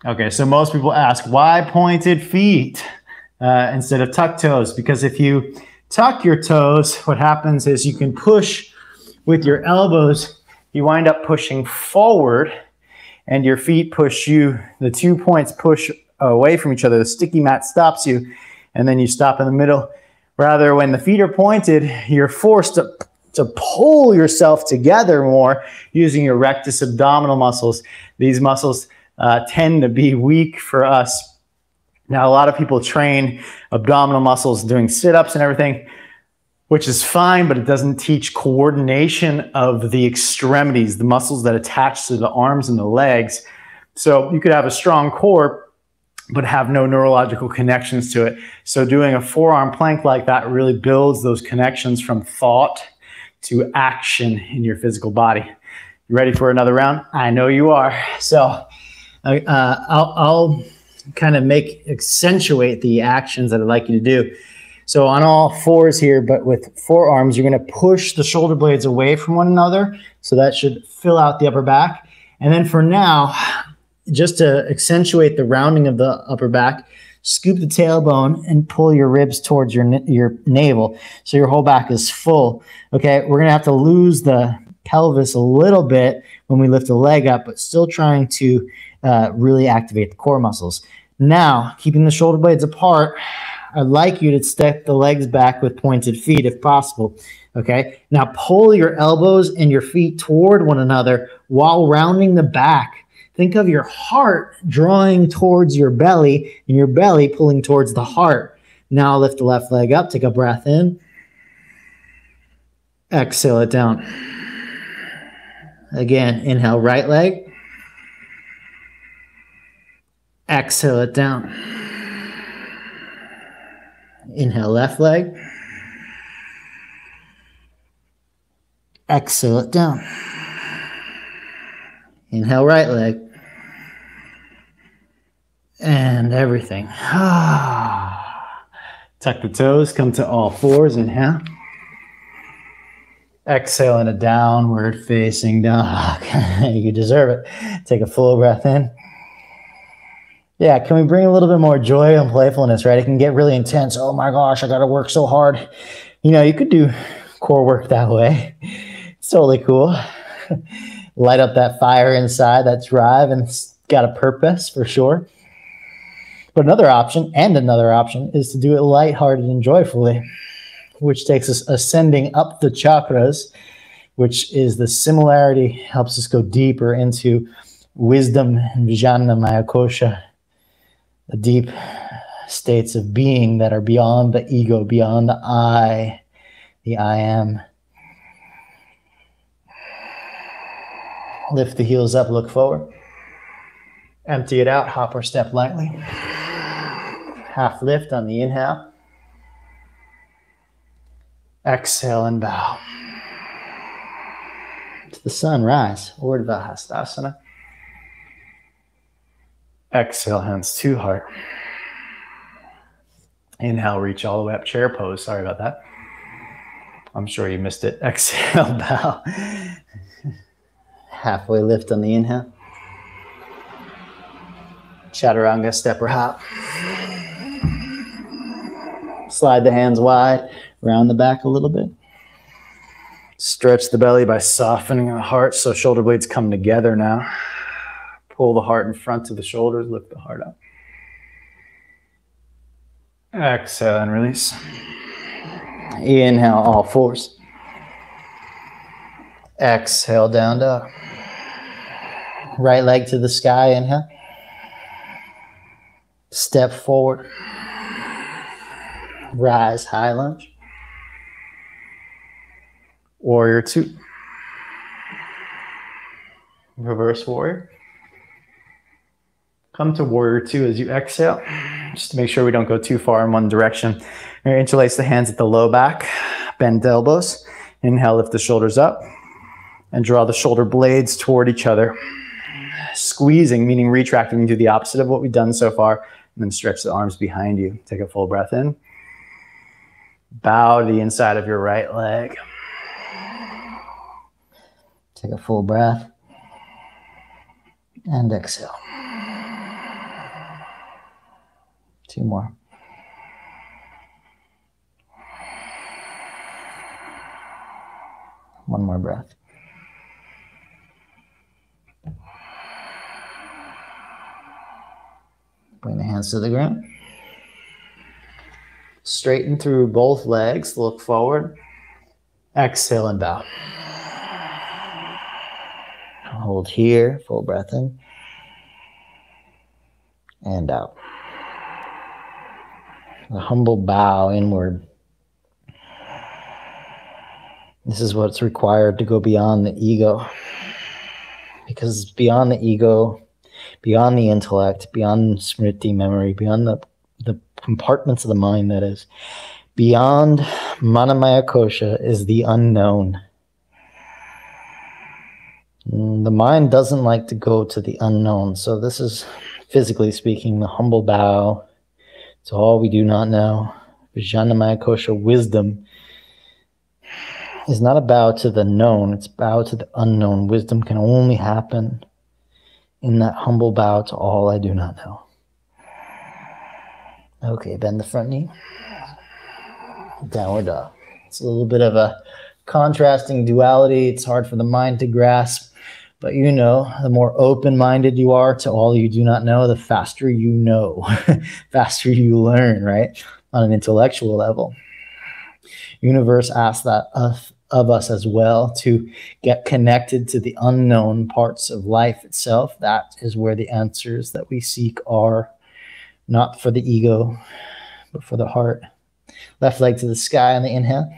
Speaker 2: Okay, so most people ask, why pointed feet instead of tucked toes? Because if you tuck your toes, what happens is you can push with your elbows. You wind up pushing forward, and your feet push you. The 2 points push away from each other. The sticky mat stops you, and then you stop in the middle. Rather, when the feet are pointed, you're forced to pull yourself together more using your rectus abdominal muscles. These muscles tend to be weak for us. Now, a lot of people train abdominal muscles doing sit-ups and everything, which is fine, but it doesn't teach coordination of the extremities, the muscles that attach to the arms and the legs. So you could have a strong core, but have no neurological connections to it. So doing a forearm plank like that really builds those connections from thought to action in your physical body. You ready for another round? I know you are. So I'll kind of accentuate the actions that I'd like you to do. So on all fours here, but with forearms, you're going to push the shoulder blades away from one another. So that should fill out the upper back. And then for now, just to accentuate the rounding of the upper back, scoop the tailbone and pull your ribs towards your navel. So your whole back is full. Okay, we're going to have to lose the pelvis a little bit when we lift the leg up, but still trying to really activate the core muscles. Now, keeping the shoulder blades apart, I'd like you to step the legs back with pointed feet if possible. Okay, now pull your elbows and your feet toward one another while rounding the back. Think of your heart drawing towards your belly and your belly pulling towards the heart. Now lift the left leg up, take a breath in. Exhale it down. Again, inhale right leg. Exhale it down. Inhale left leg. Exhale it down. Inhale right leg. And everything. Tuck the toes, come to all fours, inhale. Exhale in a downward facing dog. You deserve it. Take a full breath in. Yeah, can we bring a little bit more joy and playfulness, right? It can get really intense. Oh my gosh, I got to work so hard. You know, you could do core work that way. It's totally cool. Light up that fire inside, that drive, and it's got a purpose for sure. But another option is to do it lighthearted and joyfully, which takes us ascending up the chakras, which is the similarity, helps us go deeper into wisdom and Vijnana Maya Kosha, the deep states of being that are beyond the ego, beyond the I am. Lift the heels up, look forward. Empty it out, hop or step lightly. Half lift on the inhale. Exhale and bow. To the sun, rise, Urdhva Hastasana. Exhale, hands to heart. Inhale, reach all the way up, chair pose. Sorry about that. I'm sure you missed it. Exhale, bow. Halfway lift on the inhale. Chaturanga, step or hop. Slide the hands wide, round the back a little bit. Stretch the belly by softening the heart so shoulder blades come together now. Pull the heart in front of the shoulders, lift the heart up. Exhale and release. Inhale, all fours. Exhale, down dog. Right leg to the sky, inhale. Step forward. Rise, high lunge. Warrior two. Reverse warrior. Come to warrior two as you exhale, just to make sure we don't go too far in one direction. Interlace the hands at the low back, bend the elbows. Inhale, lift the shoulders up, and draw the shoulder blades toward each other. Squeezing, meaning retracting to the opposite of what we've done so far, and then stretch the arms behind you. Take a full breath in. Bow to the inside of your right leg. Take a full breath. And exhale. Two more. One more breath. Bring the hands to the ground. Straighten through both legs, look forward. Exhale and bow. Hold here, full breath in. And out. A humble bow inward. This is what's required to go beyond the ego. Because beyond the ego, beyond the intellect, beyond smriti memory, beyond the compartments of the mind, that is, beyond Manamaya Kosha is the unknown. The mind doesn't like to go to the unknown. So this is, physically speaking, the humble bow to all we do not know. Vijnana Kosha wisdom is not a bow to the known, it's a bow to the unknown. Wisdom can only happen in that humble bow to all I do not know. Okay, bend the front knee. Downward dog. It's a little bit of a contrasting duality. It's hard for the mind to grasp. But you know, the more open-minded you are to all you do not know, the faster you know, faster you learn, right? On an intellectual level. Universe asks that of us as well, to get connected to the unknown parts of life itself. That is where the answers that we seek are, not for the ego, but for the heart. Left leg to the sky on the inhale.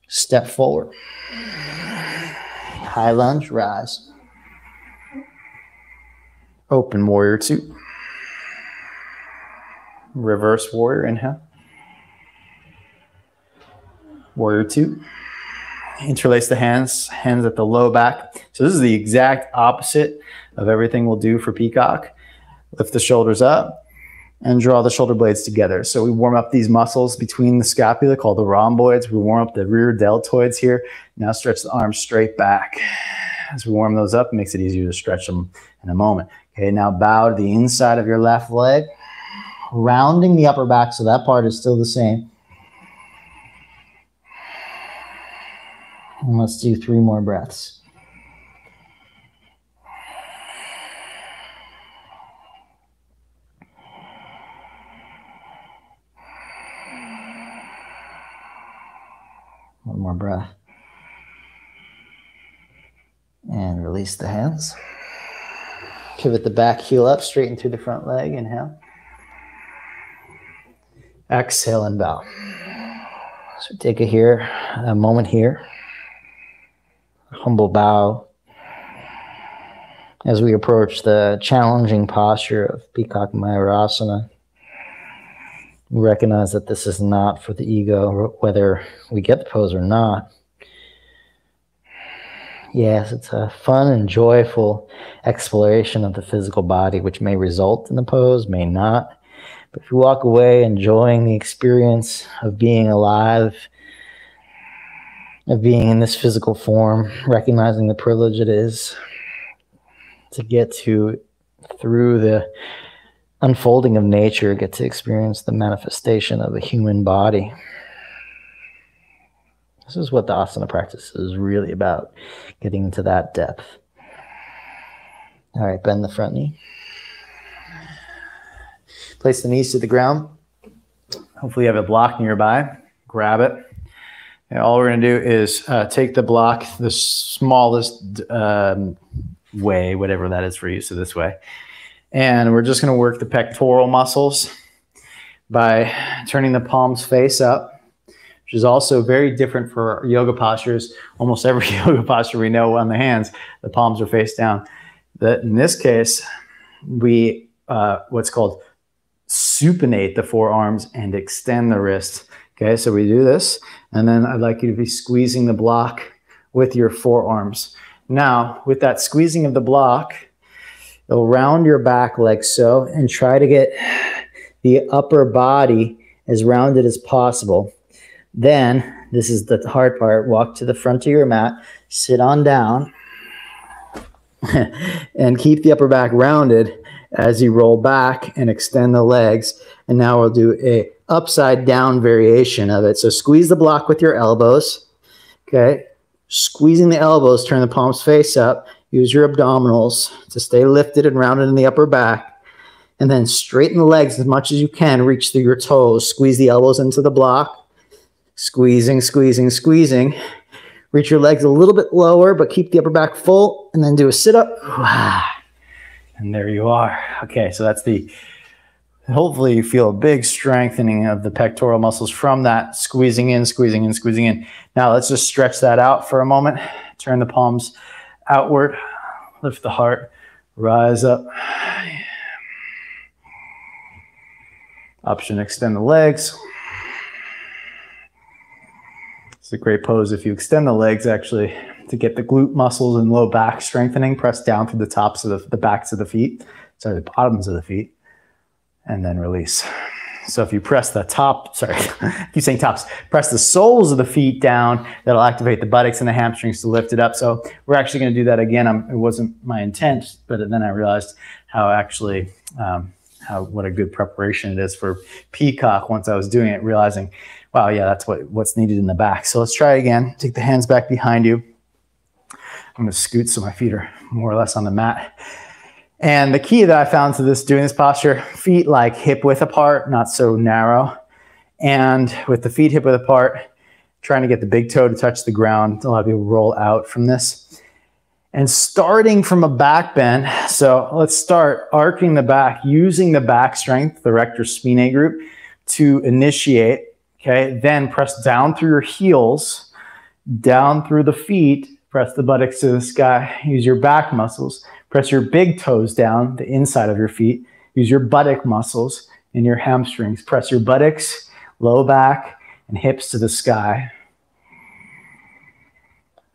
Speaker 2: Step forward. High lunge, rise. Open warrior two. Reverse warrior, inhale. Warrior two. Interlace the hands at the low back. So this is the exact opposite of everything we'll do for peacock. Lift the shoulders up and draw the shoulder blades together. So we warm up these muscles between the scapula called the rhomboids. We warm up the rear deltoids here. Now stretch the arms straight back. As we warm those up, it makes it easier to stretch them in a moment. Okay, now bow to the inside of your left leg, rounding the upper back, so that part is still the same. And let's do 3 more breaths. One more breath. And release the hands. Pivot the back heel up, straighten through the front leg. Inhale. Exhale and bow. So take a moment here. Humble bow as we approach the challenging posture of Peacock Mayurasana. We recognize that this is not for the ego, whether we get the pose or not. Yes, it's a fun and joyful exploration of the physical body, which may result in the pose, may not. But if you walk away enjoying the experience of being alive, of being in this physical form, recognizing the privilege it is to get to, through the unfolding of nature, get to experience the manifestation of a human body. This is what the asana practice is really about, getting to that depth. All right, bend the front knee. Place the knees to the ground.
Speaker 1: Hopefully you have a block nearby. Grab it. And all we're going to do is take the block the smallest way, whatever that is for you, so this way. And we're just going to work the pectoral muscles by turning the palms face up, which is also very different for yoga postures. Almost every yoga posture we know on the hands, the palms are face down. In this case, we what's called supinate the forearms and extend the wrist. Okay, so we do this, and then I'd like you to be squeezing the block with your forearms. Now, with that squeezing of the block, you'll round your back like so and try to get the upper body as rounded as possible. Then, this is the hard part, walk to the front of your mat, sit on down, and keep the upper back rounded as you roll back and extend the legs. And now we'll do a upside down variation of it. So squeeze the block with your elbows. Okay. Squeezing the elbows, turn the palms face up. Use your abdominals to stay lifted and rounded in the upper back. And then straighten the legs as much as you can. Reach through your toes. Squeeze the elbows into the block. Squeezing, squeezing, squeezing. Reach your legs a little bit lower, but keep the upper back full. And then do a sit-up. And there you are. Okay, so that's hopefully you feel a big strengthening of the pectoral muscles from that squeezing in, squeezing in, squeezing in. Now let's just stretch that out for a moment. Turn the palms outward, lift the heart, rise up. Option, extend the legs. It's a great pose if you extend the legs actually to get the glute muscles and low back strengthening. Press down through the tops of the backs of the feet, sorry, the bottoms of the feet, and then release. So if you press the top, sorry, I keep saying tops, press the soles of the feet down, that'll activate the buttocks and the hamstrings to lift it up. So we're actually going to do that again. It wasn't my intent, but then I realized how actually, what a good preparation it is for Peacock once I was doing it, realizing, wow, yeah, that's what's needed in the back. So let's try it again. Take the hands back behind you. I'm going to scoot so my feet are more or less on the mat. And the key that I found to doing this posture, feet like hip width apart, not so narrow. And with the feet hip width apart, trying to get the big toe to touch the ground. A lot of people roll out from this. And starting from a back bend, so let's start arcing the back, using the back strength, the rector spinae group, to initiate. Okay, then press down through your heels, down through the feet, press the buttocks to the sky, use your back muscles, press your big toes down, the inside of your feet, use your buttock muscles and your hamstrings, press your buttocks, low back, and hips to the sky,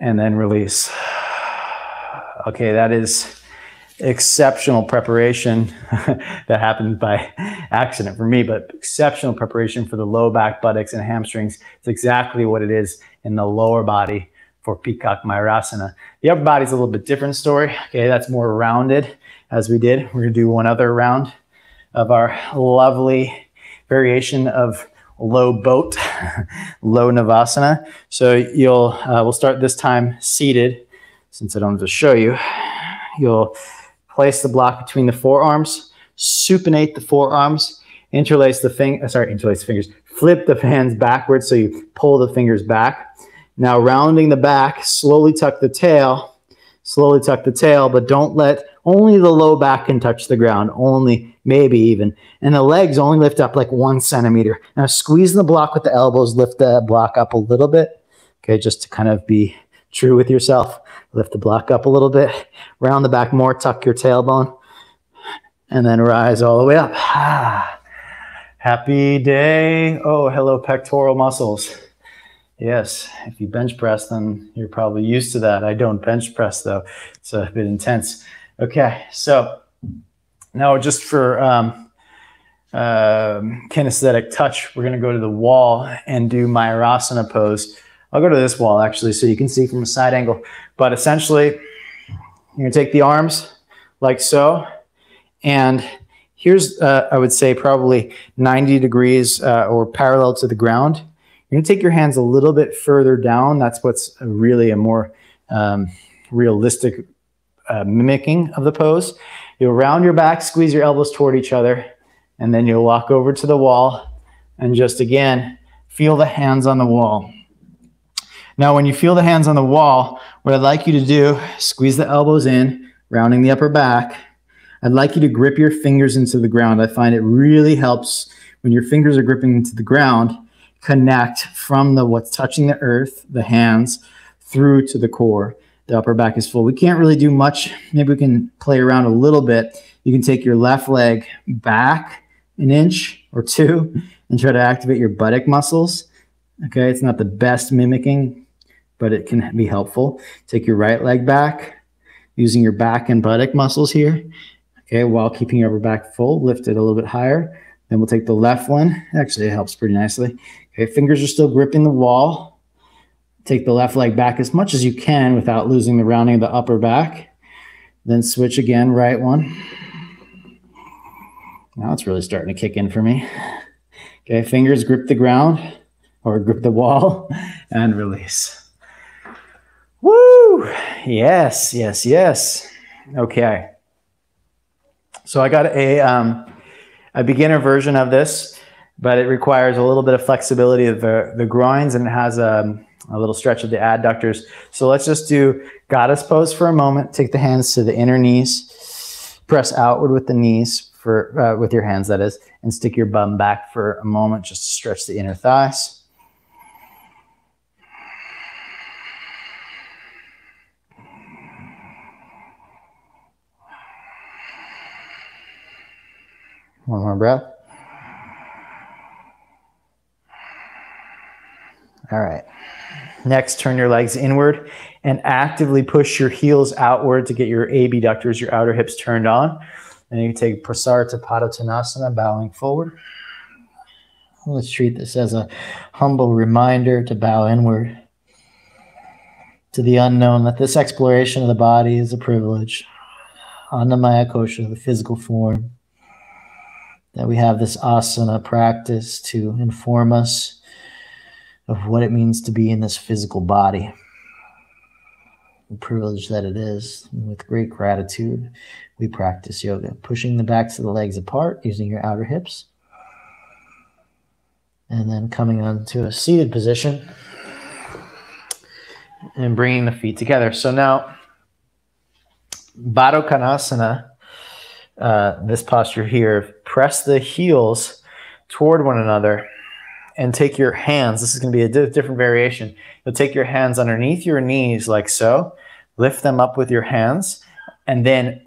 Speaker 1: and then release. Okay, that is exceptional preparation that happened by accident for me, but exceptional preparation for the low back, buttocks, and hamstrings. It's exactly what it is in the lower body for Peacock Mayurasana. The upper body is a little bit different story. Okay, that's more rounded as we did. We're gonna do one other round of our lovely variation of low boat, low Navasana. So we'll start this time seated. Since I don't have to show you, you'll place the block between the forearms, supinate the forearms, interlace the fingers, flip the hands backwards so you pull the fingers back. Now rounding the back, slowly tuck the tail, but don't let, only the low back can touch the ground, only, maybe even. And the legs only lift up like 1 centimeter. Now squeeze the block with the elbows, lift the block up a little bit. Okay, just to kind of be true with yourself. Lift the block up a little bit, round the back more, tuck your tailbone, and then rise all the way up. Happy day. Oh, hello, pectoral muscles. Yes, if you bench press, then you're probably used to that. I don't bench press, though. It's a bit intense. Okay, so now just for kinesthetic touch, we're going to go to the wall and do Mayurasana pose. I'll go to this wall, actually, so you can see from a side angle. But essentially, you're going to take the arms like so. And here's, I would say, probably 90 degrees or parallel to the ground. You're going to take your hands a little bit further down. That's what's really a more realistic mimicking of the pose. You'll round your back, squeeze your elbows toward each other, and then you'll walk over to the wall and just, again, feel the hands on the wall. Now, when you feel the hands on the wall, what I'd like you to do, squeeze the elbows in, rounding the upper back. I'd like you to grip your fingers into the ground. I find it really helps when your fingers are gripping into the ground, connect from what's touching the earth, the hands, through to the core. The upper back is full. We can't really do much. Maybe we can play around a little bit. You can take your left leg back 1 inch or 2 and try to activate your buttock muscles. Okay, it's not the best mimicking, but it can be helpful. Take your right leg back, using your back and buttock muscles here. Okay, while keeping your upper back full, lift it a little bit higher. Then we'll take the left one. Actually, it helps pretty nicely. Okay, fingers are still gripping the wall. Take the left leg back as much as you can without losing the rounding of the upper back. Then switch again, right one. Now it's really starting to kick in for me. Okay, fingers grip the ground or grip the wall and release. Woo! Yes, yes, yes. Okay. So I got a beginner version of this, but it requires a little bit of flexibility of the groins, and it has a little stretch of the adductors. So let's just do goddess pose for a moment. Take the hands to the inner knees, press outward with the knees, with your hands that is, and stick your bum back for a moment just to stretch the inner thighs. One more breath. All right. Next, turn your legs inward and actively push your heels outward to get your abductors, your outer hips turned on. And you can take Prasarita Padottanasana, bowing forward. Let's treat this as a humble reminder to bow inward to the unknown, that this exploration of the body is a privilege. Annamaya Kosha, the physical form. That we have this asana practice to inform us of what it means to be in this physical body. The privilege that it is. And with great gratitude, we practice yoga, pushing the backs of the legs apart using your outer hips. And then coming onto a seated position and bringing the feet together. So now, Baddha Konasana, this posture here, press the heels toward one another and take your hands. This is going to be a different variation. You'll take your hands underneath your knees like so, lift them up with your hands, and then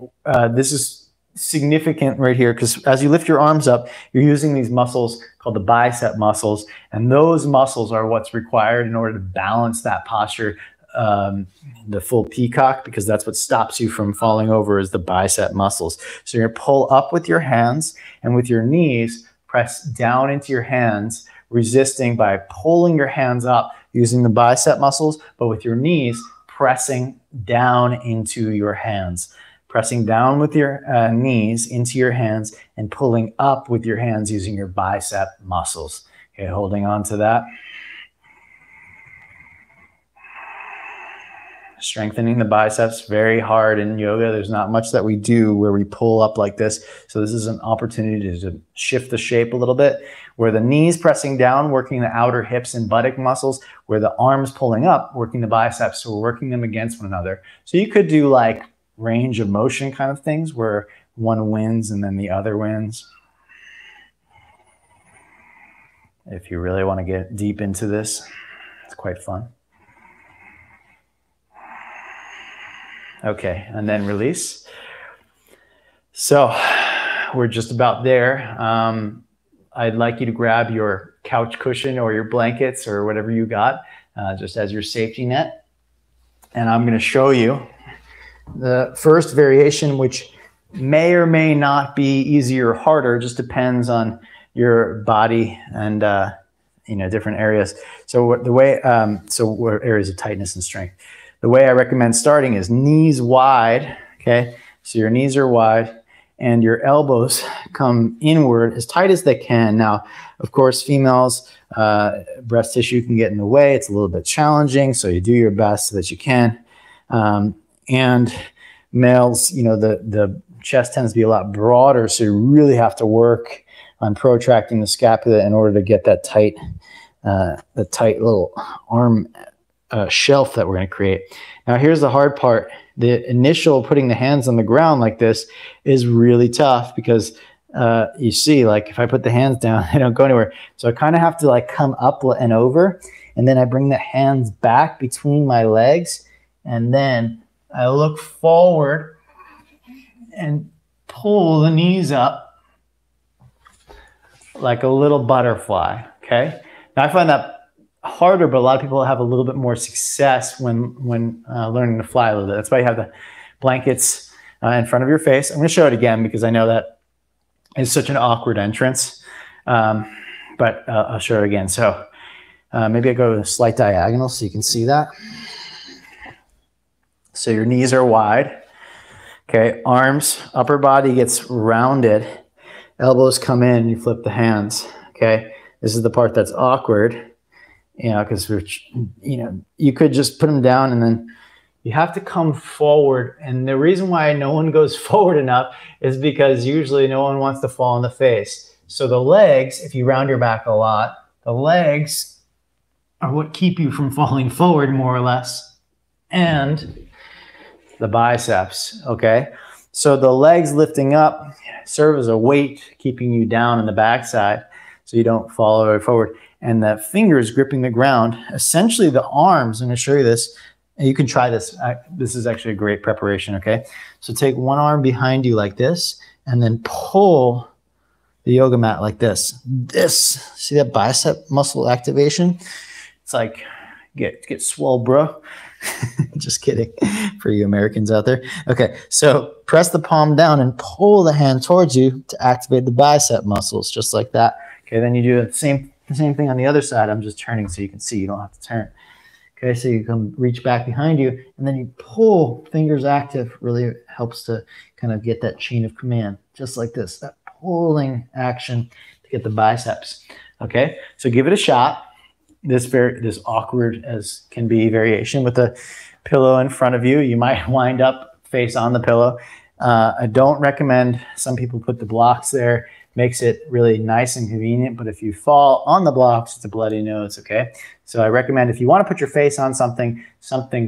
Speaker 1: this is significant right here because as you lift your arms up, you're using these muscles called the bicep muscles, and those muscles are what's required in order to balance that posture, the full peacock, because that's what stops you from falling over is the bicep muscles. So you're going to pull up with your hands, and with your knees, press down into your hands, resisting by pulling your hands up using the bicep muscles, but with your knees, pressing down into your hands. Pressing down with your knees into your hands and pulling up with your hands using your bicep muscles. Okay, holding on to that. strengthening the biceps very hard in yoga. There's not much that we do where we pull up like this. So this is an opportunity to shift the shape a little bit, where the knees pressing down, working the outer hips and buttock muscles, where the arms pulling up, working the biceps. So we're working them against one another. So you could do like range of motion kind of things where one wins and then the other wins. If you really want to get deep into this, it's quite fun. Okay, and then release. So we're just about there. I'd like you to grab your couch cushion or your blankets or whatever you got, just as your safety net. And I'm going to show you the first variation, which may or may not be easier or harder, just depends on your body and different areas. So the way, what areas of tightness and strength. The way I recommend starting is knees wide, okay? So your knees are wide and your elbows come inward as tight as they can. Now, of course, females, breast tissue can get in the way. It's a little bit challenging, so you do your best so that you can. And males, the chest tends to be a lot broader, so you really have to work on protracting the scapula in order to get that tight, the tight little arm shelf that we're going to create. Now, here's the hard part. The initial putting the hands on the ground like this is really tough because you see, like if I put the hands down, they don't go anywhere. So I kind of have to like come up and over, and then I bring the hands back between my legs, and then I look forward and pull the knees up like a little butterfly, okay? Now I find that harder, but a lot of people have a little bit more success when learning to fly a little bit. That's why you have the blankets in front of your face. I'm going to show it again because I know that is such an awkward entrance, but I'll show it again. So maybe I go to a slight diagonal so you can see that. So your knees are wide, okay? Arms, upper body gets rounded, elbows come in, you flip the hands, okay? This is the part that's awkward. Because you could just put them down and then you have to come forward. And the reason why no one goes forward enough is because usually no one wants to fall on the face. So the legs, if you round your back a lot, the legs are what keep you from falling forward more or less. And the biceps, okay? So the legs lifting up serve as a weight, keeping you down in the backside so you don't fall all the way forward. And the fingers gripping the ground, essentially the arms, I'm going to show you this, and you can try this. This is actually a great preparation, okay? So take one arm behind you like this, and then pull the yoga mat like this. See that bicep muscle activation? It's like, get swole, bro. Just kidding for you Americans out there. Okay, so press the palm down and pull the hand towards you to activate the bicep muscles, just like that. Okay, then you do the same thing on the other side. I'm just turning so you can see. You don't have to turn. Okay, so you come reach back behind you, and then you pull, fingers active, really helps to kind of get that chain of command, just like this, that pulling action to get the biceps. Okay, so give it a shot. This awkward as can be variation with the pillow in front of you. You might wind up face on the pillow. I don't recommend, some people put the blocks there. Makes it really nice and convenient, but if you fall on the blocks, it's a bloody nose, okay? So I recommend if you want to put your face on something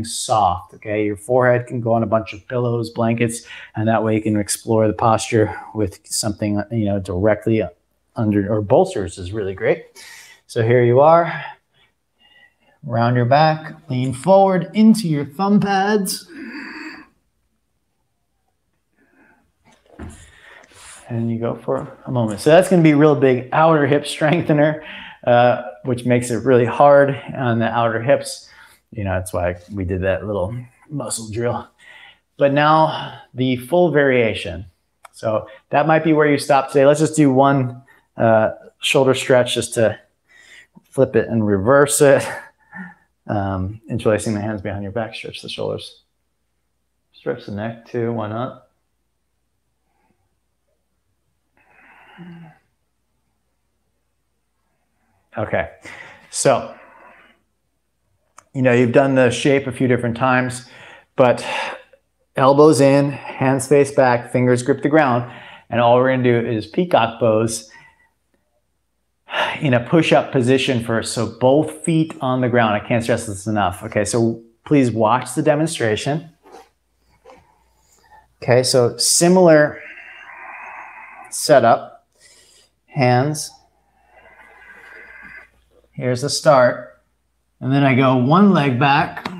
Speaker 1: soft, okay? Your forehead can go on a bunch of pillows, blankets, and that way you can explore the posture with something, directly under, or bolsters is really great. So here you are, round your back, lean forward into your thumb pads. And you go for a moment. So that's going to be a real big outer hip strengthener, which makes it really hard on the outer hips. That's why we did that little muscle drill. But now the full variation. So that might be where you stop today. Let's just do one shoulder stretch just to flip it and reverse it. Interlacing the hands behind your back, stretch the shoulders. Stretch the neck too, why not? Okay, so, you've done the shape a few different times. But elbows in, hands face back, fingers grip the ground. And all we're gonna do is peacock pose in a push-up position first. So both feet on the ground. I can't stress this enough. Okay, so please watch the demonstration. Okay, so similar setup. Hands. Here's the start. And then I go one leg back,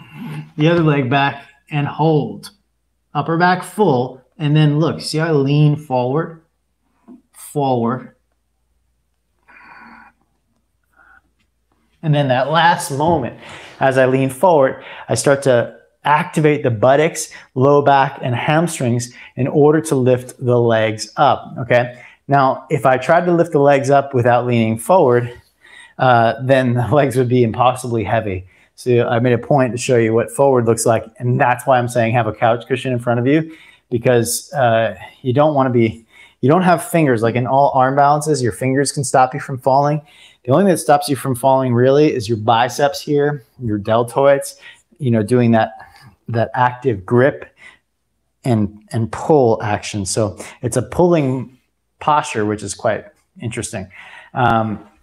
Speaker 1: the other leg back, and hold. Upper back full, and then look, see how I lean forward? Forward. And then that last moment, as I lean forward, I start to activate the buttocks, low back, and hamstrings in order to lift the legs up, okay? Now, if I tried to lift the legs up without leaning forward, then the legs would be impossibly heavy. So I made a point to show you what forward looks like, and that's why I'm saying have a couch cushion in front of you, because you don't want to be, you don't have fingers. Like in all arm balances, your fingers can stop you from falling. The only thing that stops you from falling really is your biceps here, your deltoids, you know, doing that active grip and pull action. So it's a pulling posture, which is quite interesting.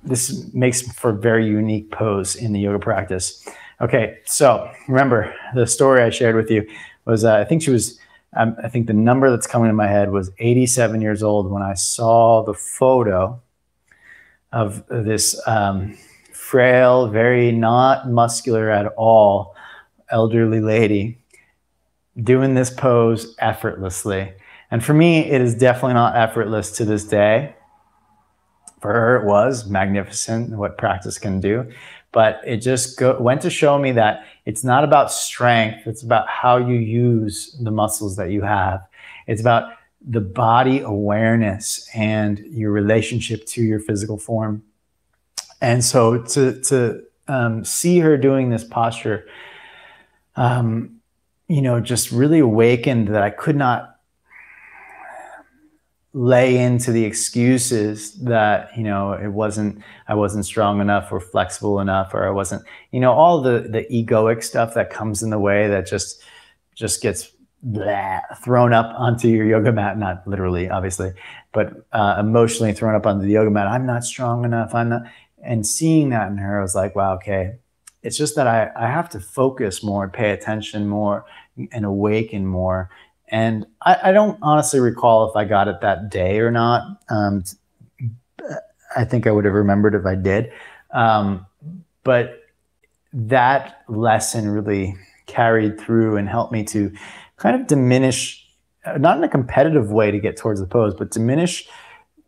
Speaker 1: This makes for a very unique pose in the yoga practice. Okay, so remember the story I shared with you was I think she was, I think the number that's coming to my head was 87 years old when I saw the photo of this frail, very not muscular at all, elderly lady doing this pose effortlessly. And for me, it is definitely not effortless to this day. For her, it was magnificent what practice can do. But it just went to show me that it's not about strength. It's about how you use the muscles that you have. It's about the body awareness and your relationship to your physical form. And so to see her doing this posture, you know, just really awakened that I could not lay into the excuses that, you know, I wasn't strong enough or flexible enough, or I wasn't, you know, all the egoic stuff that comes in the way that just gets thrown up onto your yoga mat, not literally, obviously, but emotionally thrown up onto the yoga mat. I'm not strong enough. I'm not. And seeing that in her, I was like, wow, okay. It's just that I have to focus more, pay attention more, and awaken more. And I don't honestly recall if I got it that day or not. I think I would have remembered if I did. But that lesson really carried through and helped me to kind of diminish, not in a competitive way to get towards the pose, but diminish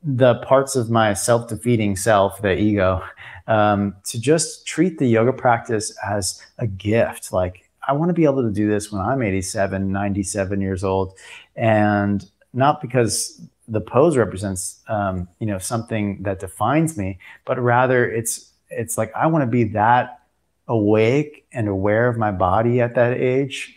Speaker 1: the parts of my self-defeating self, the ego, to just treat the yoga practice as a gift. Like, I want to be able to do this when I'm 87, 97 years old, and not because the pose represents, you know, something that defines me, but rather it's like, I want to be that awake and aware of my body at that age.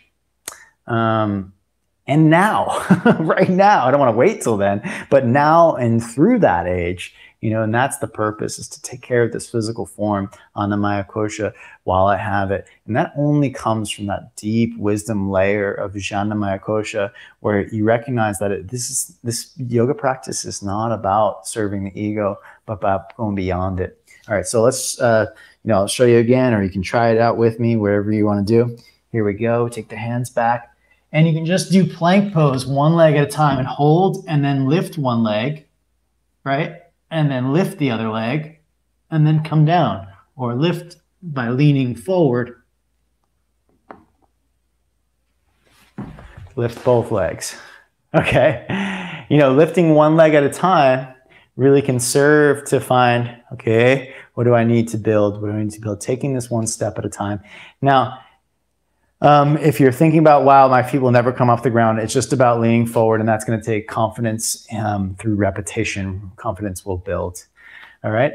Speaker 1: And now, right now, I don't want to wait till then, but now and through that age, you know, and that's the purpose, is to take care of this physical form on the Maya Kosha while I have it. And that only comes from that deep wisdom layer of Vijnana Maya Kosha, where you recognize that this yoga practice is not about serving the ego, but about going beyond it. All right, so let's, you know, I'll show you again, or you can try it out with me, wherever you want to do. Here we go. Take the hands back. And you can just do plank pose one leg at a time and hold, and then lift one leg, right? And then lift the other leg, and then come down, or lift by leaning forward. Lift both legs. Okay. You know, lifting one leg at a time really can serve to find, okay, what do I need to build? What do I need to build? Taking this one step at a time. Now, if you're thinking about, wow, my feet will never come off the ground, it's just about leaning forward, and that's going to take confidence through repetition. Confidence will build. All right.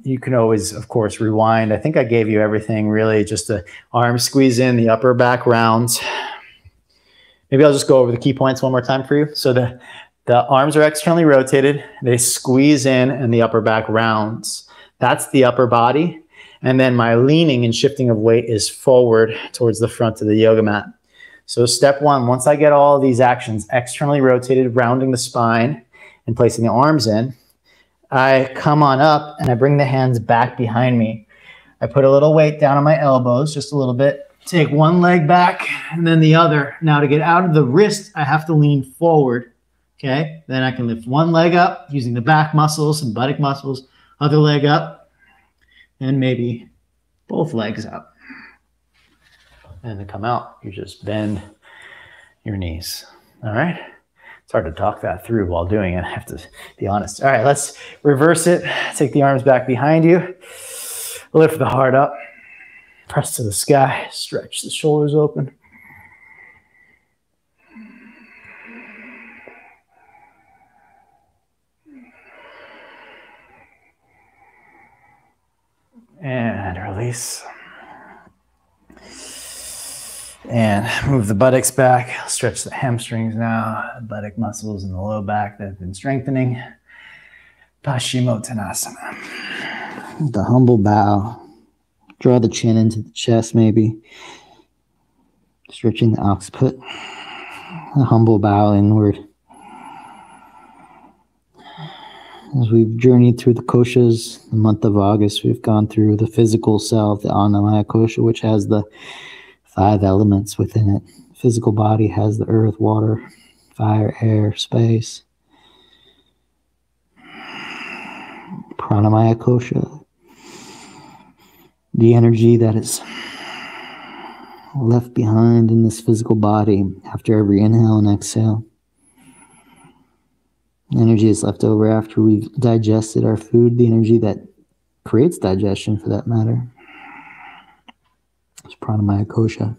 Speaker 1: You can always, of course, rewind. I think I gave you everything, really. Just the arm squeeze in, the upper back rounds. Maybe I'll just go over the key points one more time for you. So the arms are externally rotated. They squeeze in, and the upper back rounds. That's the upper body. And then my leaning and shifting of weight is forward towards the front of the yoga mat. So step one, once I get all of these actions externally rotated, rounding the spine and placing the arms in, I come on up and I bring the hands back behind me. I put a little weight down on my elbows, just a little bit. Take one leg back and then the other. Now to get out of the wrist, I have to lean forward. Okay, then I can lift one leg up using the back muscles and buttock muscles, other leg up, and maybe both legs up. And to come out, you just bend your knees. All right? It's hard to talk that through while doing it, I have to be honest. All right, let's reverse it. Take the arms back behind you. Lift the heart up. Press to the sky. Stretch the shoulders open. And release. And move the buttocks back. Stretch the hamstrings now. Buttock muscles in the low back that have been strengthening. Paschimottanasana.
Speaker 2: The humble bow. Draw the chin into the chest maybe. Stretching the occiput. A humble bow inward. As we've journeyed through the koshas, the month of August, we've gone through the physical self, the Annamaya kosha, which has the 5 elements within it. Physical body has the earth, water, fire, air, space. Pranamaya kosha, the energy that is left behind in this physical body after every inhale and exhale. Energy is left over after we've digested our food, the energy that creates digestion for that matter. It's Pranamaya kosha.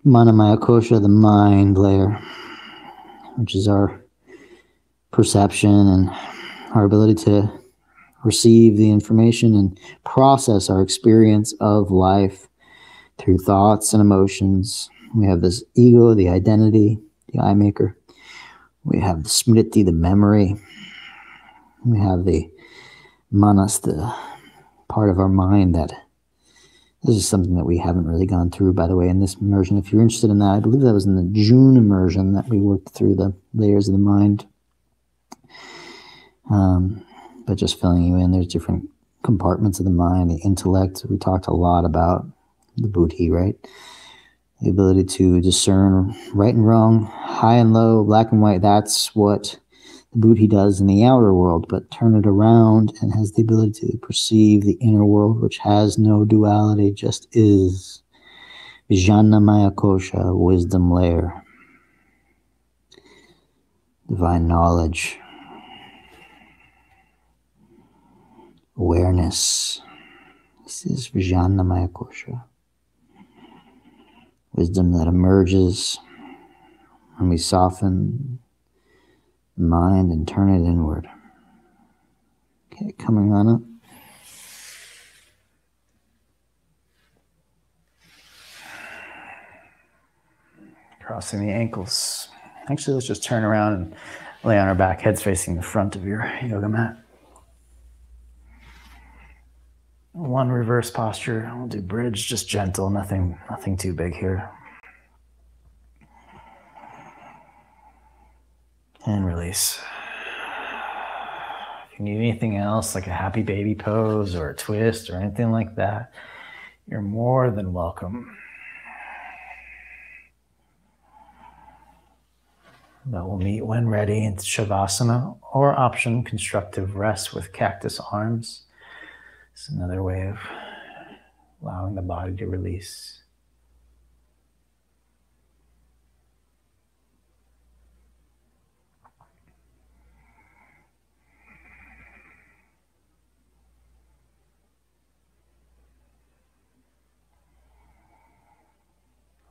Speaker 2: Manomaya kosha, the mind layer, which is our perception and our ability to receive the information and process our experience of life through thoughts and emotions. We have this ego, the identity, the I maker. We have the smriti, the memory. We have the manas, the part of our mind that this is something that we haven't really gone through, by the way, in this immersion. If you're interested in that, I believe that was in the June immersion that we worked through the layers of the mind. But just filling you in, there's different compartments of the mind, the intellect. We talked a lot about the buddhi, right? The ability to discern right and wrong, high and low, black and white. That's what the buddhi does in the outer world, but turn it around and has the ability to perceive the inner world, which has no duality, just is. Vijnanamaya kosha, wisdom layer. Divine knowledge. Awareness. This is Vijnanamaya kosha. Wisdom that emerges when we soften the mind and turn it inward. Okay, coming on up.
Speaker 1: Crossing the ankles. Actually, let's just turn around and lay on our back, heads facing the front of your yoga mat. One reverse posture. We'll do bridge, just gentle, nothing too big here. And release. If you need anything else, like a happy baby pose or a twist or anything like that, you're more than welcome. But we'll meet when ready in Shavasana, or option, constructive rest with cactus arms. It's another way of allowing the body to release.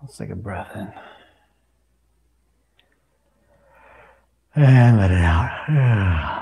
Speaker 1: Let's take a breath in. And let it out.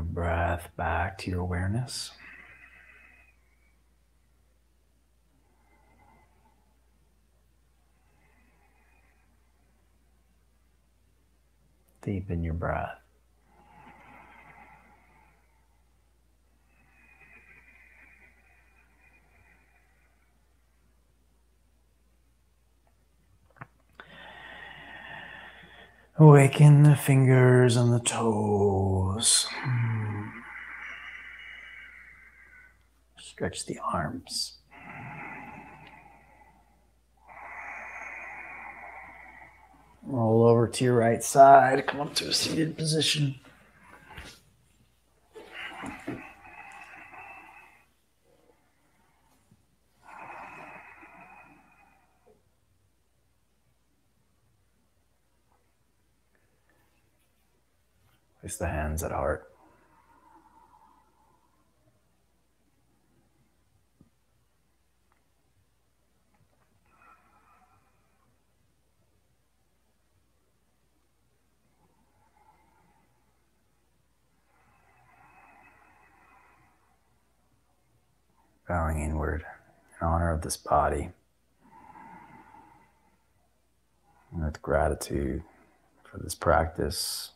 Speaker 1: your breath back to your awareness. Deepen your breath. Awaken the fingers and the toes. Stretch the arms. Roll over to your right side. Come up to a seated position. Place the hands at heart. Bowing inward in honor of this body. And with gratitude for this practice,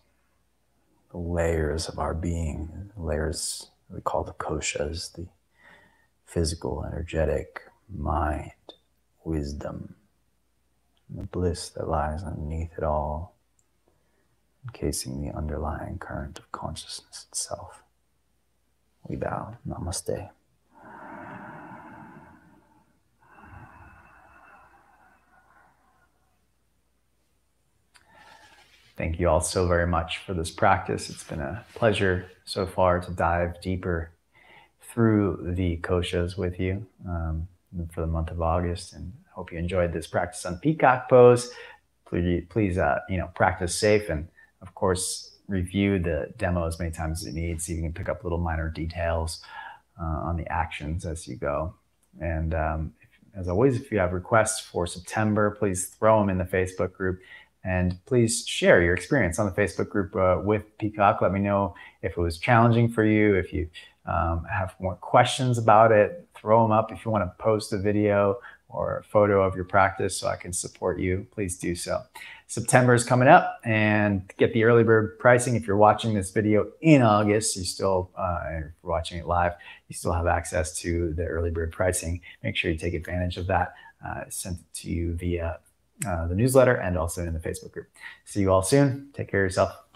Speaker 1: the layers of our being, the layers we call the koshas, the physical, energetic, mind, wisdom, and the bliss that lies underneath it all, encasing the underlying current of consciousness itself. We bow. Namaste. Thank you all so very much for this practice. It's been a pleasure so far to dive deeper through the koshas with you for the month of August, and I hope you enjoyed this practice on peacock pose. Please practice safe, and of course review the demo as many times as you need so you can pick up little minor details on the actions as you go. And as always, if you have requests for September, please throw them in the Facebook group. And please share your experience on the Facebook group with Peacock. Let me know if it was challenging for you. If you have more questions about it, throw them up. If you want to post a video or a photo of your practice so I can support you, please do so. September is coming up, and to get the early bird pricing, if you're watching this video in August, if you're watching it live, you still have access to the early bird pricing. Make sure you take advantage of that. Sent it to you via the newsletter and also in the Facebook group. See you all soon. Take care of yourself.